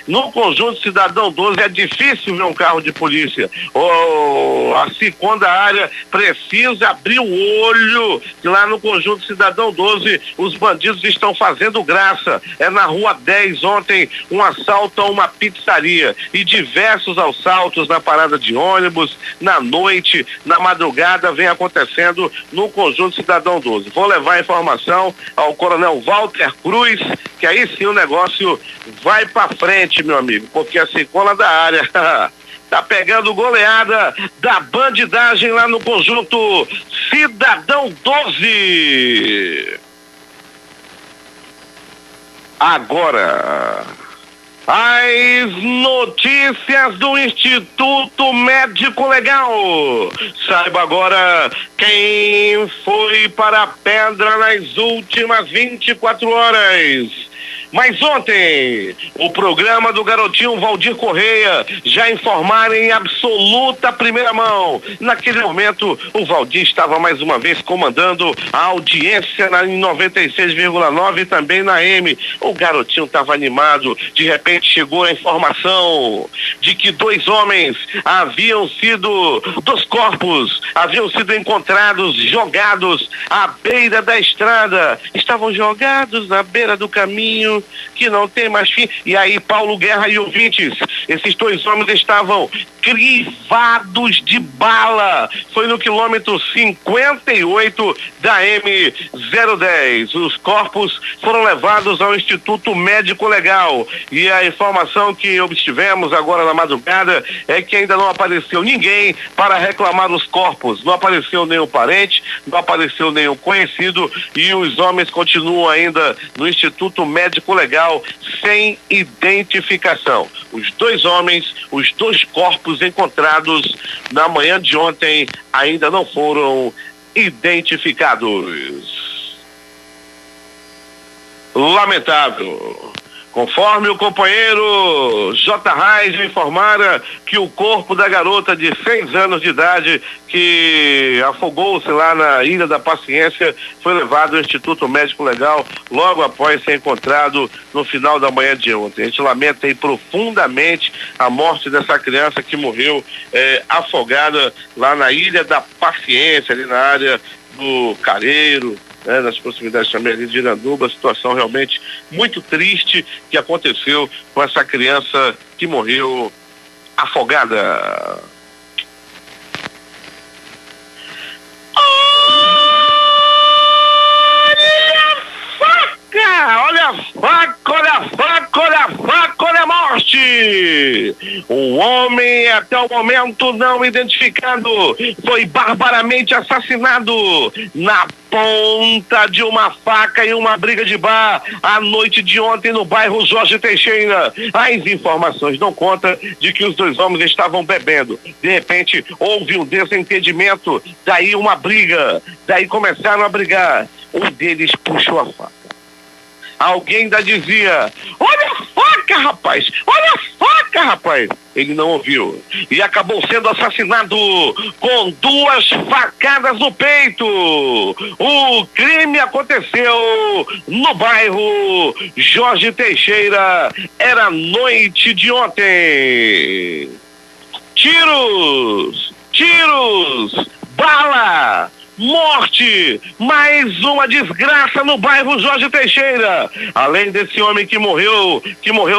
no Conjunto Cidadão 12 é difícil ver um carro de polícia. Assim, quando a área precisa abrir o olho, lá no Conjunto Cidadão 12, os bandidos estão fazendo graça. É na Rua 10 ontem, um assalto a uma pizzaria e diversos assaltos na parada de ônibus, na noite, na madrugada, vem acontecendo no Conjunto Cidadão 12. Vou levar a informação ao Coronel Walter Cruz, que aí sim o negócio vai pra frente, meu amigo, porque a Cicola da área tá pegando goleada da bandidagem lá no Conjunto Cidadão 12. Agora, as notícias do Instituto Médico Legal. Saiba agora quem foi para a pedra nas últimas 24 horas. Mas ontem, o programa do garotinho Valdir Correia já informaram em absoluta primeira mão. Naquele momento, o Valdir estava mais uma vez comandando a audiência em 96,9 e também na M. O garotinho estava animado. De repente chegou a informação de que dois corpos haviam sido encontrados, jogados à beira da estrada. Estavam jogados na beira do caminho que não tem mais fim. E aí, Paulo Guerra e ouvintes, esses dois homens estavam crivados de bala. Foi no quilômetro 58 da M010. Os corpos foram levados ao Instituto Médico Legal. E a informação que obtivemos agora na madrugada é que ainda não apareceu ninguém para reclamar os corpos. Não apareceu nenhum parente, não apareceu nenhum conhecido e os homens continuam ainda no Instituto Médico Legal sem identificação. Os dois homens, os dois corpos encontrados na manhã de ontem ainda não foram identificados. Lamentável. Conforme o companheiro J. Reis informara que o corpo da garota de 6 anos de idade que afogou-se lá na Ilha da Paciência foi levado ao Instituto Médico Legal logo após ser encontrado no final da manhã de ontem. A gente lamenta aí profundamente a morte dessa criança que morreu afogada lá na Ilha da Paciência, ali na área do Careiro, nas proximidades também ali de Iranduba. Situação realmente muito triste que aconteceu com essa criança que morreu afogada. Olha a faca, olha a faca, olha a faca, olha a morte! Um homem até o momento não identificado foi barbaramente assassinado na ponta de uma faca em uma briga de bar à noite de ontem no bairro Jorge Teixeira. As informações dão conta de que os dois homens estavam bebendo. De repente houve um desentendimento, daí uma briga, daí começaram a brigar. Um deles puxou a faca. Alguém ainda dizia: olha a faca, rapaz! Olha a faca, rapaz! Ele não ouviu e acabou sendo assassinado com 2 facadas no peito. O crime aconteceu no bairro Jorge Teixeira. Era noite de ontem. Tiros, bala, morte, mais uma desgraça no bairro Jorge Teixeira. Além desse homem que morreu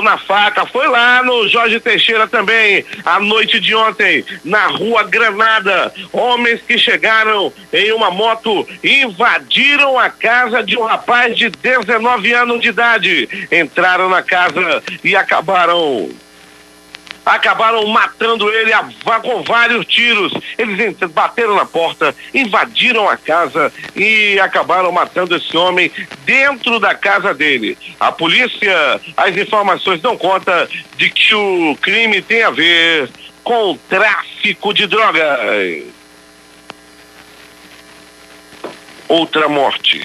na faca, foi lá no Jorge Teixeira também, à noite de ontem, na Rua Granada. Homens que chegaram em uma moto, invadiram a casa de um rapaz de 19 anos de idade. Entraram na casa e acabaram matando ele com vários tiros. Eles bateram na porta, invadiram a casa e acabaram matando esse homem dentro da casa dele. A polícia, as informações dão conta de que o crime tem a ver com tráfico de drogas. Outra morte.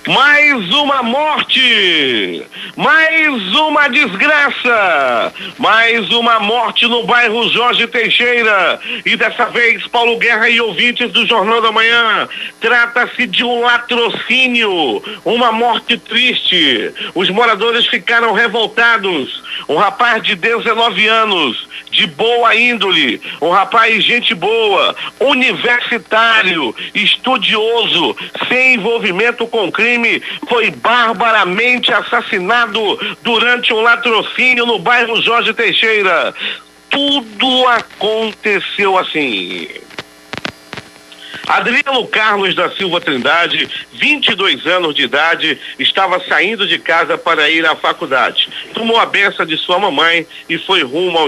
Mais uma morte, mais uma desgraça, mais uma morte no bairro Jorge Teixeira. E dessa vez, Paulo Guerra e ouvintes do Jornal da Manhã, trata-se de um latrocínio, uma morte triste. Os moradores ficaram revoltados. Um rapaz de 19 anos, de boa índole, um rapaz gente boa, universitário, estudioso, sem envolvimento com crime, foi barbaramente assassinado durante um latrocínio no bairro Jorge Teixeira. Tudo aconteceu assim. Adriano Carlos da Silva Trindade, 22 anos de idade, estava saindo de casa para ir à faculdade. Tomou a benção de sua mamãe e foi rumo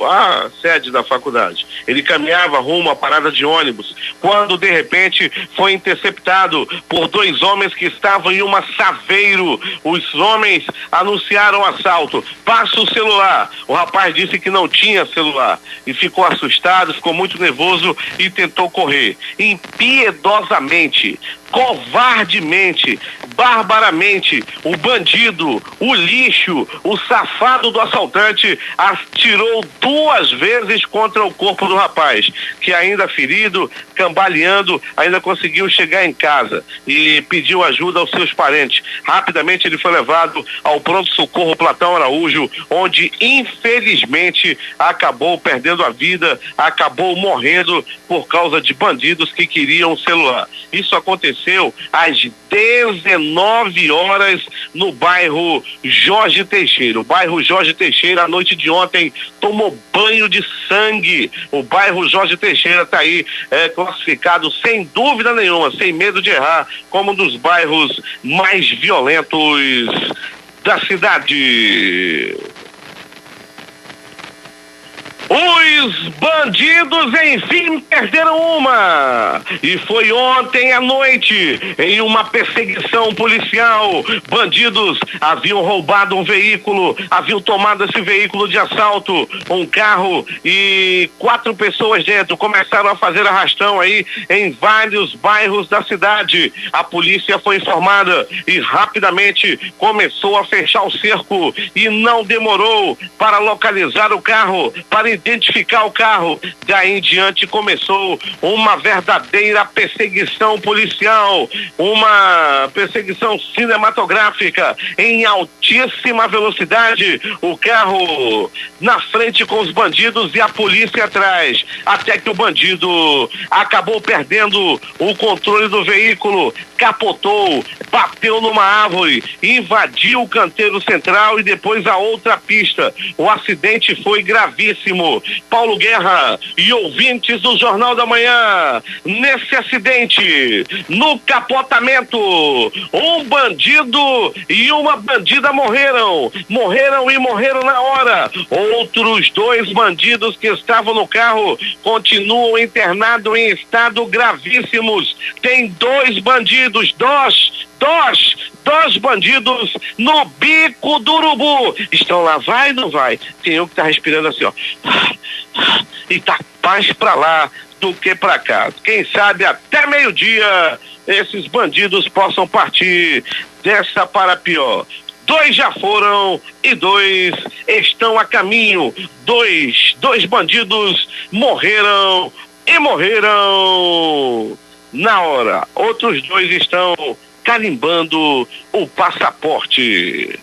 à sede da faculdade. Ele caminhava rumo à parada de ônibus, quando de repente foi interceptado por 2 homens que estavam em uma Saveiro. Os homens anunciaram o assalto. Passa o celular. O rapaz disse que não tinha celular e ficou assustado, ficou muito nervoso e tentou correr. impiedosamente, covardemente, barbaramente, o bandido, o lixo, o safado do assaltante atirou 2 vezes contra o corpo do rapaz, que ainda ferido, cambaleando, ainda conseguiu chegar em casa e pediu ajuda aos seus parentes. Rapidamente ele foi levado ao pronto-socorro Platão Araújo, onde infelizmente acabou perdendo a vida, acabou morrendo por causa de bandidos que queriam o celular. Isso aconteceu às 19 horas no bairro Jorge Teixeira. O bairro Jorge Teixeira, à noite de ontem, tomou banho de sangue. O bairro Jorge Teixeira está aí classificado, sem dúvida nenhuma, sem medo de errar, como um dos bairros mais violentos da cidade. Os bandidos, enfim, perderam uma. E foi ontem à noite, em uma perseguição policial. Bandidos haviam roubado um veículo, haviam tomado esse veículo de assalto, um carro, e 4 pessoas dentro. Começaram a fazer arrastão aí em vários bairros da cidade. A polícia foi informada e rapidamente começou a fechar o cerco. E não demorou para localizar o carro, para identificar o carro. Daí em diante começou uma verdadeira perseguição policial, uma perseguição cinematográfica em altíssima velocidade, o carro na frente com os bandidos e a polícia atrás, até que o bandido acabou perdendo o controle do veículo, capotou, bateu numa árvore, invadiu o canteiro central e depois a outra pista. O acidente foi gravíssimo. Paulo Guerra e ouvintes do Jornal da Manhã, nesse acidente, no capotamento, um bandido e uma bandida morreram na hora. Outros 2 bandidos que estavam no carro continuam internados em estado gravíssimos. Tem 2 bandidos, dois bandidos no bico do urubu. Estão lá, vai ou não vai? Tem um que tá respirando assim, ó, e tá mais pra lá do que pra cá. Quem sabe até meio-dia esses bandidos possam partir dessa para pior. 2 já foram e 2 estão a caminho. Dois bandidos morreram na hora. Outros 2 estão carimbando o passaporte.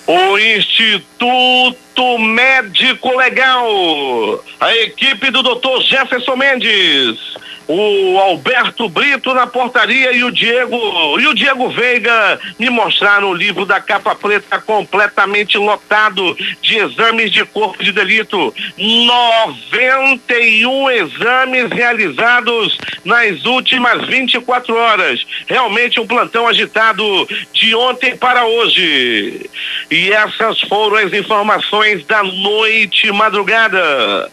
O Instituto Médico Legal, a equipe do Dr. Jefferson Mendes, o Alberto Brito na portaria e o Diego Veiga me mostraram o livro da capa preta completamente lotado de exames de corpo de delito. 91 exames realizados nas últimas 24 horas. Realmente um plantão agitado de ontem para hoje. E essas foram as informações da noite madrugada.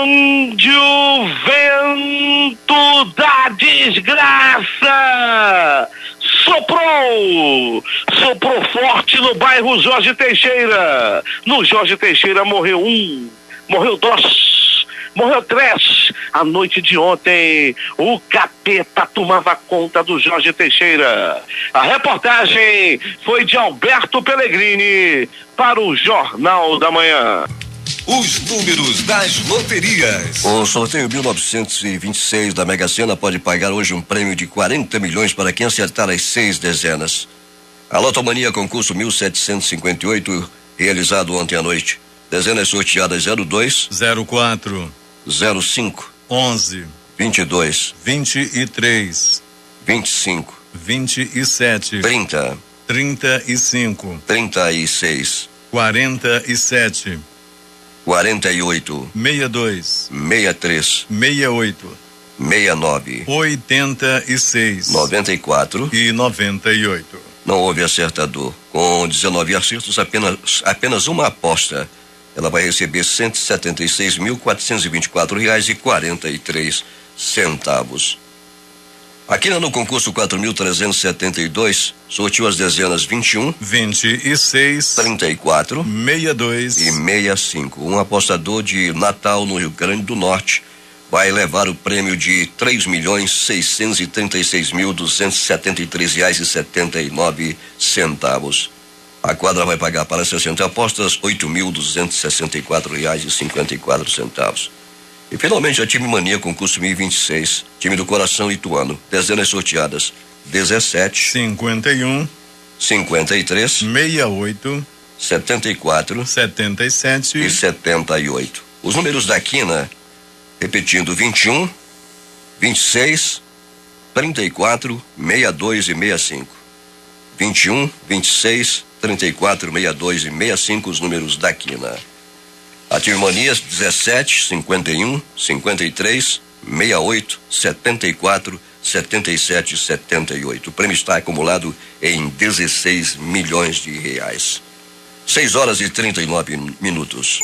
Onde o vento da desgraça soprou forte no bairro Jorge Teixeira. No Jorge Teixeira morreu 1, morreu 2, morreu 3. A noite de ontem, o capeta tomava conta do Jorge Teixeira. A reportagem foi de Alberto Pellegrini para o Jornal da Manhã. Os números das loterias. O sorteio 1926 da Mega Sena pode pagar hoje um prêmio de 40 milhões para quem acertar as 6 dezenas. A Lotomania concurso 1758, realizado ontem à noite. Dezenas sorteadas 02, 04, 05, 11, 22, 23, 25, 27, 30, 35, 36, 47, 48, 62, 63, 68, 69, 86, 94 e 98. Não houve acertador. Com 19 acertos, apenas uma aposta. Ela vai receber R$176.424,43. Aqui no concurso 4.372, sortiu as dezenas 21, 26, 34, 62 e 65. Um apostador de Natal, no Rio Grande do Norte, vai levar o prêmio de R$3.636.273,79. A quadra vai pagar para 60 apostas R$8.264,54. E finalmente a Time Mania concurso 1026, time do coração ituano. Dezenas sorteadas 17, 51, 53, 68, 74, 77 e 78. Os números da quina, repetindo, 21, 26, 34, 62 e 65. 21, 26, 34, 62 e 65, os números da quina. A Time Manias 17, 51, 53, 68, 74, 77 e 78. O prêmio está acumulado em 16 milhões de reais. 6 horas e 39 minutos.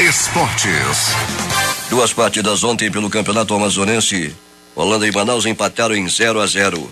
Esportes. 2 partidas ontem pelo Campeonato Amazonense. Holanda e Manaus empataram em 0-0.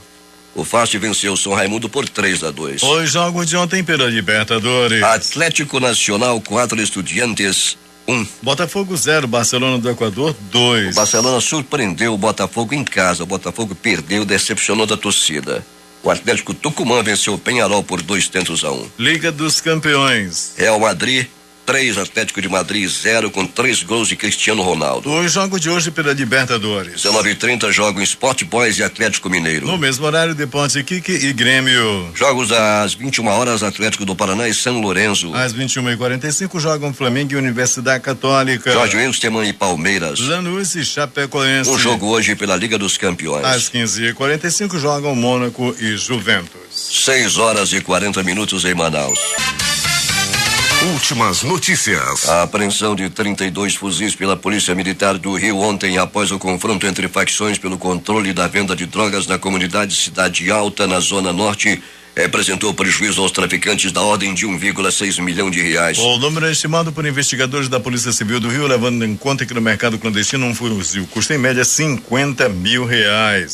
O Fast venceu o São Raimundo por 3-2. Os jogos de ontem pela Libertadores. Atlético Nacional 4, Estudiantes 1. Botafogo 0, Barcelona do Equador 2. O Barcelona surpreendeu o Botafogo em casa. O Botafogo perdeu, decepcionou da torcida. O Atlético Tucumã venceu o Peñarol por 2-1. Liga dos Campeões. Real Madrid 3, Atlético de Madrid 0, com 3 gols de Cristiano Ronaldo. Os jogos de hoje pela Libertadores. 19h30 jogam Sport Boys e Atlético Mineiro. No mesmo horário, Deportes Iquique e Grêmio. Jogos às 21 horas, Atlético do Paraná e São Lourenço. Às 21h45 jogam Flamengo e Universidade Católica. Jorge Wilstermann e Palmeiras. Lanús e Chapecoense. Um jogo hoje pela Liga dos Campeões. Às 15h45 jogam Mônaco e Juventus. 6 horas e 40 minutos em Manaus. Últimas notícias. A apreensão de 32 fuzis pela Polícia Militar do Rio ontem, após o confronto entre facções pelo controle da venda de drogas na comunidade Cidade Alta, na Zona Norte, representou prejuízo aos traficantes da ordem de 1,6 milhão de reais. O número é estimado por investigadores da Polícia Civil do Rio, levando em conta que no mercado clandestino um fuzil custa em média R$50 mil.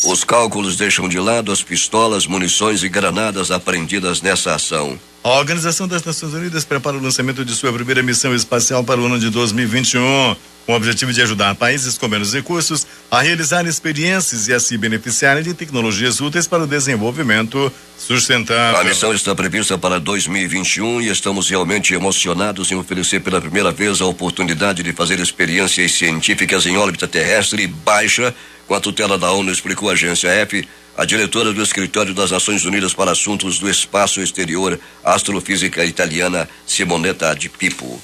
Os cálculos deixam de lado as pistolas, munições e granadas apreendidas nessa ação. A Organização das Nações Unidas prepara o lançamento de sua primeira missão espacial para o ano de 2021, com o objetivo de ajudar países com menos recursos a realizar experiências e a se beneficiarem de tecnologias úteis para o desenvolvimento sustentável. A missão está prevista para 2021 e estamos realmente emocionados em oferecer pela primeira vez a oportunidade de fazer experiências científicas em órbita terrestre baixa, com a tutela da ONU, explicou a agência F, a diretora do Escritório das Nações Unidas para Assuntos do Espaço Exterior, astrofísica italiana Simonetta Di Pippo.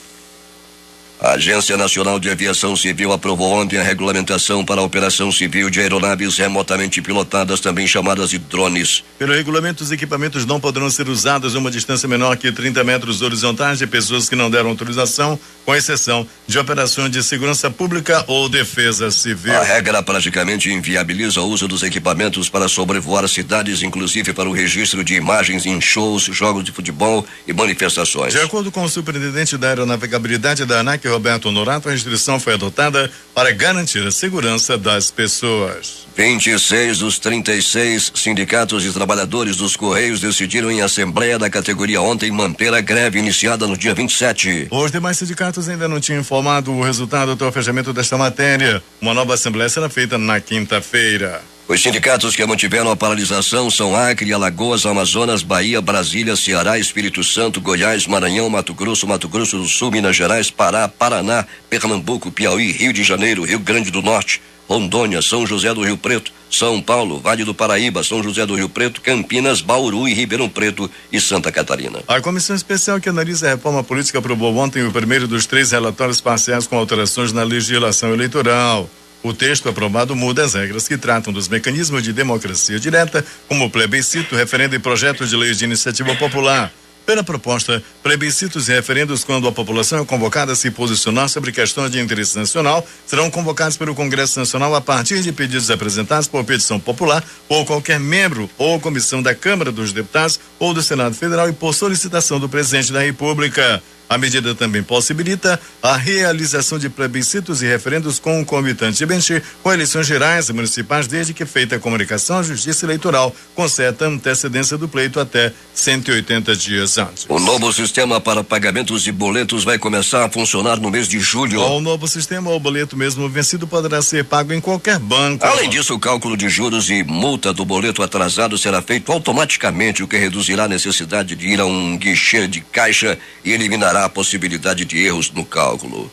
A Agência Nacional de Aviação Civil aprovou ontem a regulamentação para a operação civil de aeronaves remotamente pilotadas, também chamadas de drones. Pelo regulamento, os equipamentos não poderão ser usados a uma distância menor que 30 metros horizontais de pessoas que não deram autorização, com exceção de operações de segurança pública ou defesa civil. A regra praticamente inviabiliza o uso dos equipamentos para sobrevoar cidades, inclusive para o registro de imagens em shows, jogos de futebol e manifestações. De acordo com o superintendente da aeronavegabilidade da ANAC, Roberto Honorato, a restrição foi adotada para garantir a segurança das pessoas. 26 dos 36 sindicatos de trabalhadores dos Correios decidiram em assembleia da categoria ontem manter a greve iniciada no dia 27. Os demais sindicatos ainda não tinham informado o resultado até o fechamento desta matéria. Uma nova assembleia será feita na quinta-feira. Os sindicatos que mantiveram a paralisação são Acre, Alagoas, Amazonas, Bahia, Brasília, Ceará, Espírito Santo, Goiás, Maranhão, Mato Grosso do Sul, Minas Gerais, Pará, Paraná, Pernambuco, Piauí, Rio de Janeiro, Rio Grande do Norte, Rondônia, São José do Rio Preto, São Paulo, Vale do Paraíba, São José do Rio Preto, Campinas, Bauru e Ribeirão Preto e Santa Catarina. A comissão especial que analisa a reforma política aprovou ontem o primeiro dos 3 relatórios parciais com alterações na legislação eleitoral. O texto aprovado muda as regras que tratam dos mecanismos de democracia direta, como plebiscito, referendo e projetos de leis de iniciativa popular. Pela proposta, plebiscitos e referendos, quando a população é convocada a se posicionar sobre questões de interesse nacional, serão convocados pelo Congresso Nacional a partir de pedidos apresentados por petição popular ou qualquer membro ou comissão da Câmara dos Deputados ou do Senado Federal e por solicitação do Presidente da República. A medida também possibilita a realização de plebiscitos e referendos concomitantemente com eleições gerais e municipais, desde que feita a comunicação à Justiça Eleitoral, com certa antecedência do pleito até 180 dias antes. O novo sistema para pagamentos de boletos vai começar a funcionar no mês de julho. Com o novo sistema, o boleto mesmo vencido poderá ser pago em qualquer banco. Além disso, o cálculo de juros e multa do boleto atrasado será feito automaticamente, o que reduzirá a necessidade de ir a um guichê de caixa e eliminará a possibilidade de erros no cálculo.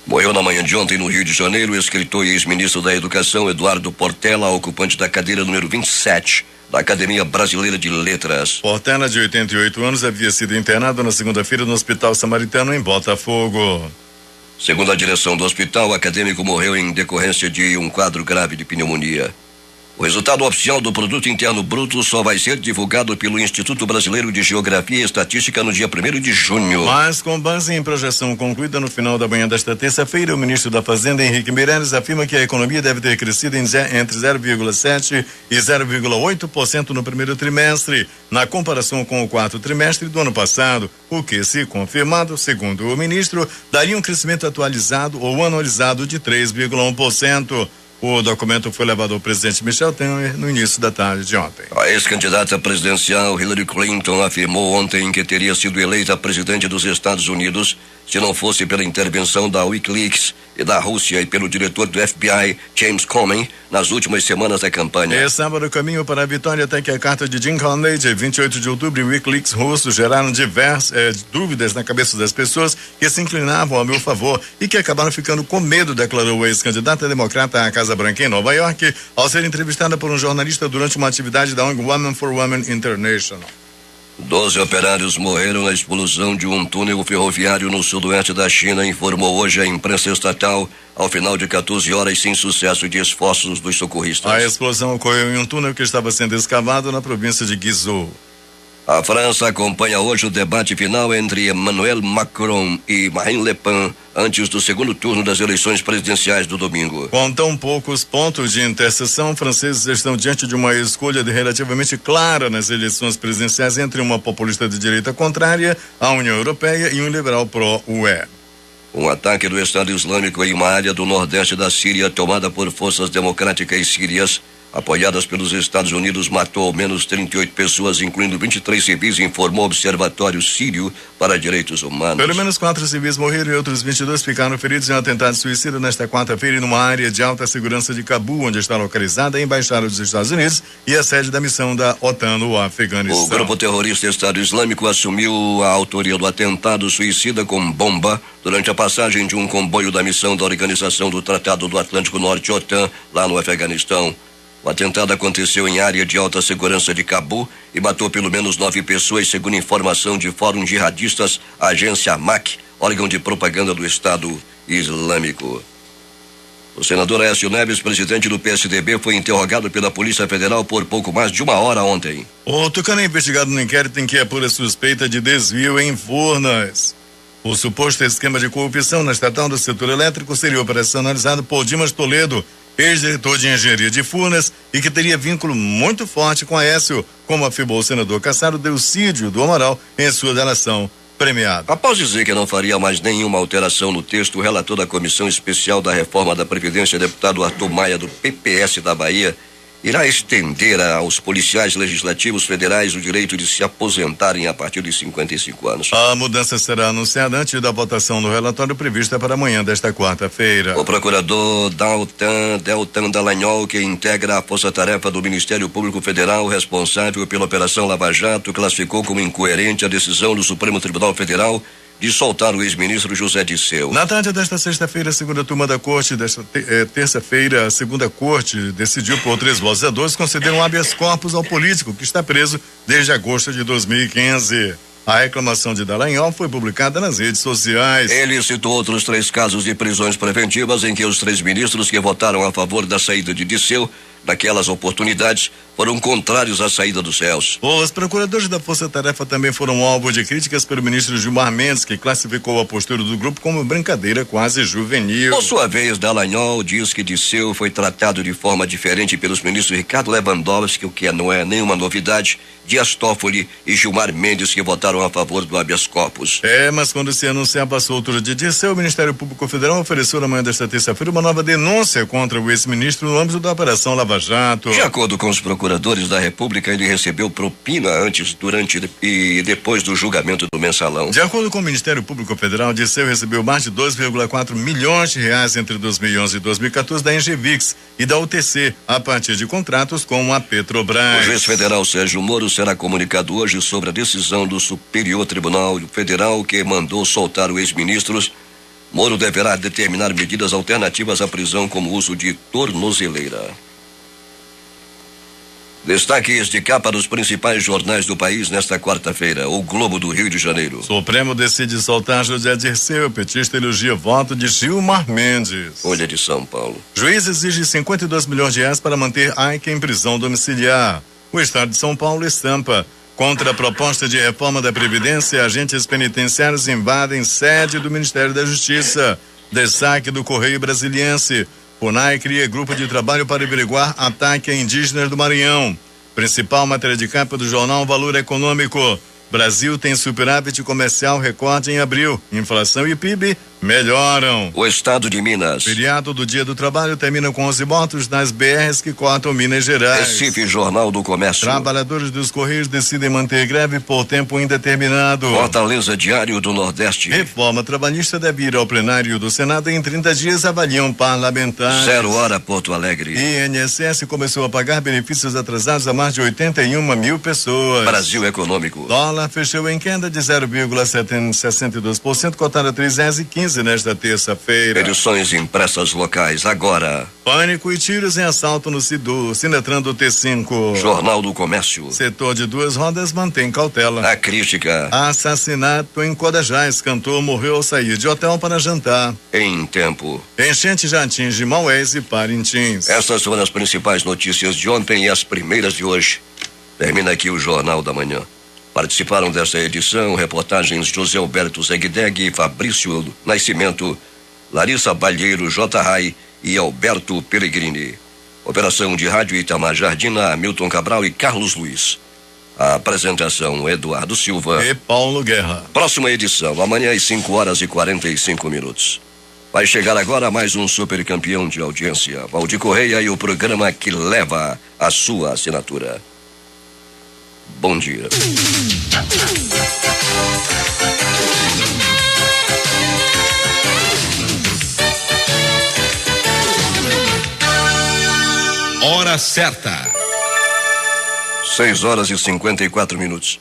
Morreu na manhã de ontem no Rio de Janeiro o escritor e ex-ministro da Educação Eduardo Portela, ocupante da cadeira número 27 da Academia Brasileira de Letras. Portela, de 88 anos, havia sido internado na segunda-feira no Hospital Samaritano em Botafogo. Segundo a direção do hospital, o acadêmico morreu em decorrência de um quadro grave de pneumonia. O resultado oficial do Produto Interno Bruto só vai ser divulgado pelo Instituto Brasileiro de Geografia e Estatística no dia 1º de junho. Mas, com base em projeção concluída no final da manhã desta terça-feira, o ministro da Fazenda, Henrique Meirelles, afirma que a economia deve ter crescido entre 0,7% e 0,8% no primeiro trimestre, na comparação com o quarto trimestre do ano passado, o que, se confirmado, segundo o ministro, daria um crescimento atualizado ou anualizado de 3,1%. O documento foi levado ao presidente Michel Temer no início da tarde de ontem. A ex-candidata presidencial Hillary Clinton afirmou ontem que teria sido eleita presidente dos Estados Unidos se não fosse pela intervenção da Wikileaks e da Rússia e pelo diretor do FBI, James Comey, nas últimas semanas da campanha. É sábado o caminho para a vitória, até que a carta de Jim Comey, de 28 de outubro, e Wikileaks russo geraram diversas dúvidas na cabeça das pessoas que se inclinavam a meu favor e que acabaram ficando com medo, declarou a ex-candidata democrata à Casa Branca em Nova York, ao ser entrevistada por um jornalista durante uma atividade da ONG Women for Women International. 12 operários morreram na explosão de um túnel ferroviário no sudoeste da China, informou hoje a imprensa estatal, ao final de 14 horas sem sucesso de esforços dos socorristas. A explosão ocorreu em um túnel que estava sendo escavado na província de Guizhou. A França acompanha hoje o debate final entre Emmanuel Macron e Marine Le Pen antes do segundo turno das eleições presidenciais do domingo. Com tão poucos pontos de interseção, franceses estão diante de uma escolha relativamente clara nas eleições presidenciais entre uma populista de direita contrária à União Europeia e um liberal pró-UE. Um ataque do Estado Islâmico em uma área do nordeste da Síria tomada por forças democráticas sírias apoiadas pelos Estados Unidos, matou ao menos 38 pessoas, incluindo 23 civis, informou o Observatório Sírio para Direitos Humanos. Pelo menos 4 civis morreram e outros 22 ficaram feridos em um atentado suicida nesta quarta-feira numa área de alta segurança de Cabul, onde está localizada a Embaixada dos Estados Unidos e a sede da missão da OTAN no Afeganistão. O grupo terrorista Estado Islâmico assumiu a autoria do atentado suicida com bomba durante a passagem de um comboio da missão da Organização do Tratado do Atlântico Norte, OTAN, lá no Afeganistão. O atentado aconteceu em área de alta segurança de Cabul e matou pelo menos 9 pessoas, segundo informação de Fórum Jihadistas, a agência AMAC, órgão de propaganda do Estado Islâmico. O senador Aécio Neves, presidente do PSDB, foi interrogado pela Polícia Federal por pouco mais de 1 hora ontem. O Tucano é investigado no inquérito em que apura suspeita de desvio em Furnas. O suposto esquema de corrupção na estatal do setor elétrico seria operacionalizado por Dimas Toledo, ex-diretor de engenharia de Furnas, e que teria vínculo muito forte com Aécio, como afirmou o senador caçado Delcídio do Amaral em sua delação premiada. Após dizer que não faria mais nenhuma alteração no texto, o relator da Comissão Especial da Reforma da Previdência, deputado Arthur Maia, do PPS da Bahia, irá estender aos policiais legislativos federais o direito de se aposentarem a partir de 55 anos. A mudança será anunciada antes da votação do relatório prevista para amanhã desta quarta-feira. O procurador Deltan Dallagnol, que integra a força-tarefa do Ministério Público Federal responsável pela Operação Lava Jato, classificou como incoerente a decisão do Supremo Tribunal Federal de soltar o ex-ministro José Disseu. Na tarde desta sexta-feira, a segunda turma da corte, desta terça-feira, a segunda corte decidiu por 3 votos a 2 conceder um habeas corpus ao político que está preso desde agosto de 2015. A reclamação de Dallagnol foi publicada nas redes sociais. Ele citou outros 3 casos de prisões preventivas em que os 3 ministros que votaram a favor da saída de Disseu naquelas oportunidades, foram contrários à saída dos réus. Os procuradores da Força Tarefa também foram alvo de críticas pelo ministro Gilmar Mendes, que classificou a postura do grupo como brincadeira quase juvenil. Por sua vez, Dallagnol diz que Dirceu foi tratado de forma diferente pelos ministros Ricardo Lewandowski, o que não é nenhuma novidade, Dias Toffoli e Gilmar Mendes, que votaram a favor do habeas corpus. Mas quando se anunciava a soltura de Dirceu, o Ministério Público Federal ofereceu na manhã desta terça-feira uma nova denúncia contra o ex-ministro no âmbito da Operação Lava Jato. De acordo com os procuradores da República, ele recebeu propina antes, durante e depois do julgamento do mensalão. De acordo com o Ministério Público Federal, Dirceu recebeu mais de 2,4 milhões de reais entre 2011 e 2014 da Engevix e da UTC, a partir de contratos com a Petrobras. O juiz federal Sérgio Moro será comunicado hoje sobre a decisão do Superior Tribunal Federal que mandou soltar o ex-ministro. Moro deverá determinar medidas alternativas à prisão, como o uso de tornozeleira. Destaques de capa dos principais jornais do país nesta quarta-feira. O Globo do Rio de Janeiro. Supremo decide soltar José Dirceu. Petista elogia voto de Gilmar Mendes. Folha de São Paulo. Juiz exige 52 milhões de reais para manter Aike em prisão domiciliar. O Estado de São Paulo estampa. Contra a proposta de reforma da Previdência, agentes penitenciários invadem sede do Ministério da Justiça. Destaque do Correio Brasiliense. FUNAI cria grupo de trabalho para averiguar ataque a indígenas do Maranhão. Principal matéria de capa do jornal Valor Econômico. Brasil tem superávit comercial recorde em abril. Inflação e PIB melhoram. O estado de Minas. Feriado do Dia do Trabalho termina com 11 mortos nas BRs que cortam Minas Gerais. Recife, Jornal do Comércio. Trabalhadores dos Correios decidem manter greve por tempo indeterminado. Fortaleza, Diário do Nordeste. Reforma trabalhista deve ir ao plenário do Senado em 30 dias, avaliam parlamentares. 0 hora, Porto Alegre. INSS começou a pagar benefícios atrasados a mais de 81 mil pessoas. Brasil Econômico. Dólar fechou em queda de 0,62%, cotada a R$3,15 nesta terça-feira. Edições impressas locais, agora. Pânico e tiros em assalto no Sinetran do T5. Jornal do Comércio. Setor de duas rodas mantém cautela. A crítica. Assassinato em Codajás. Cantor morreu ao sair de hotel para jantar. Em tempo. Enchente já atinge Maués e Parintins. Essas foram as principais notícias de ontem e as primeiras de hoje. Termina aqui o Jornal da Manhã. Participaram desta edição reportagens José Alberto Zegdeg, Fabrício Nascimento, Larissa Balheiro, J. Rai e Alberto Pellegrini. Operação de rádio Itamar Jardina, Hamilton Cabral e Carlos Luiz. A apresentação Eduardo Silva e Paulo Guerra. Próxima edição, amanhã às 5 horas e 45 minutos. Vai chegar agora mais um super campeão de audiência, Valdir Correia, e o programa que leva a sua assinatura. Bom dia. Hora certa. 6 horas e 54 minutos.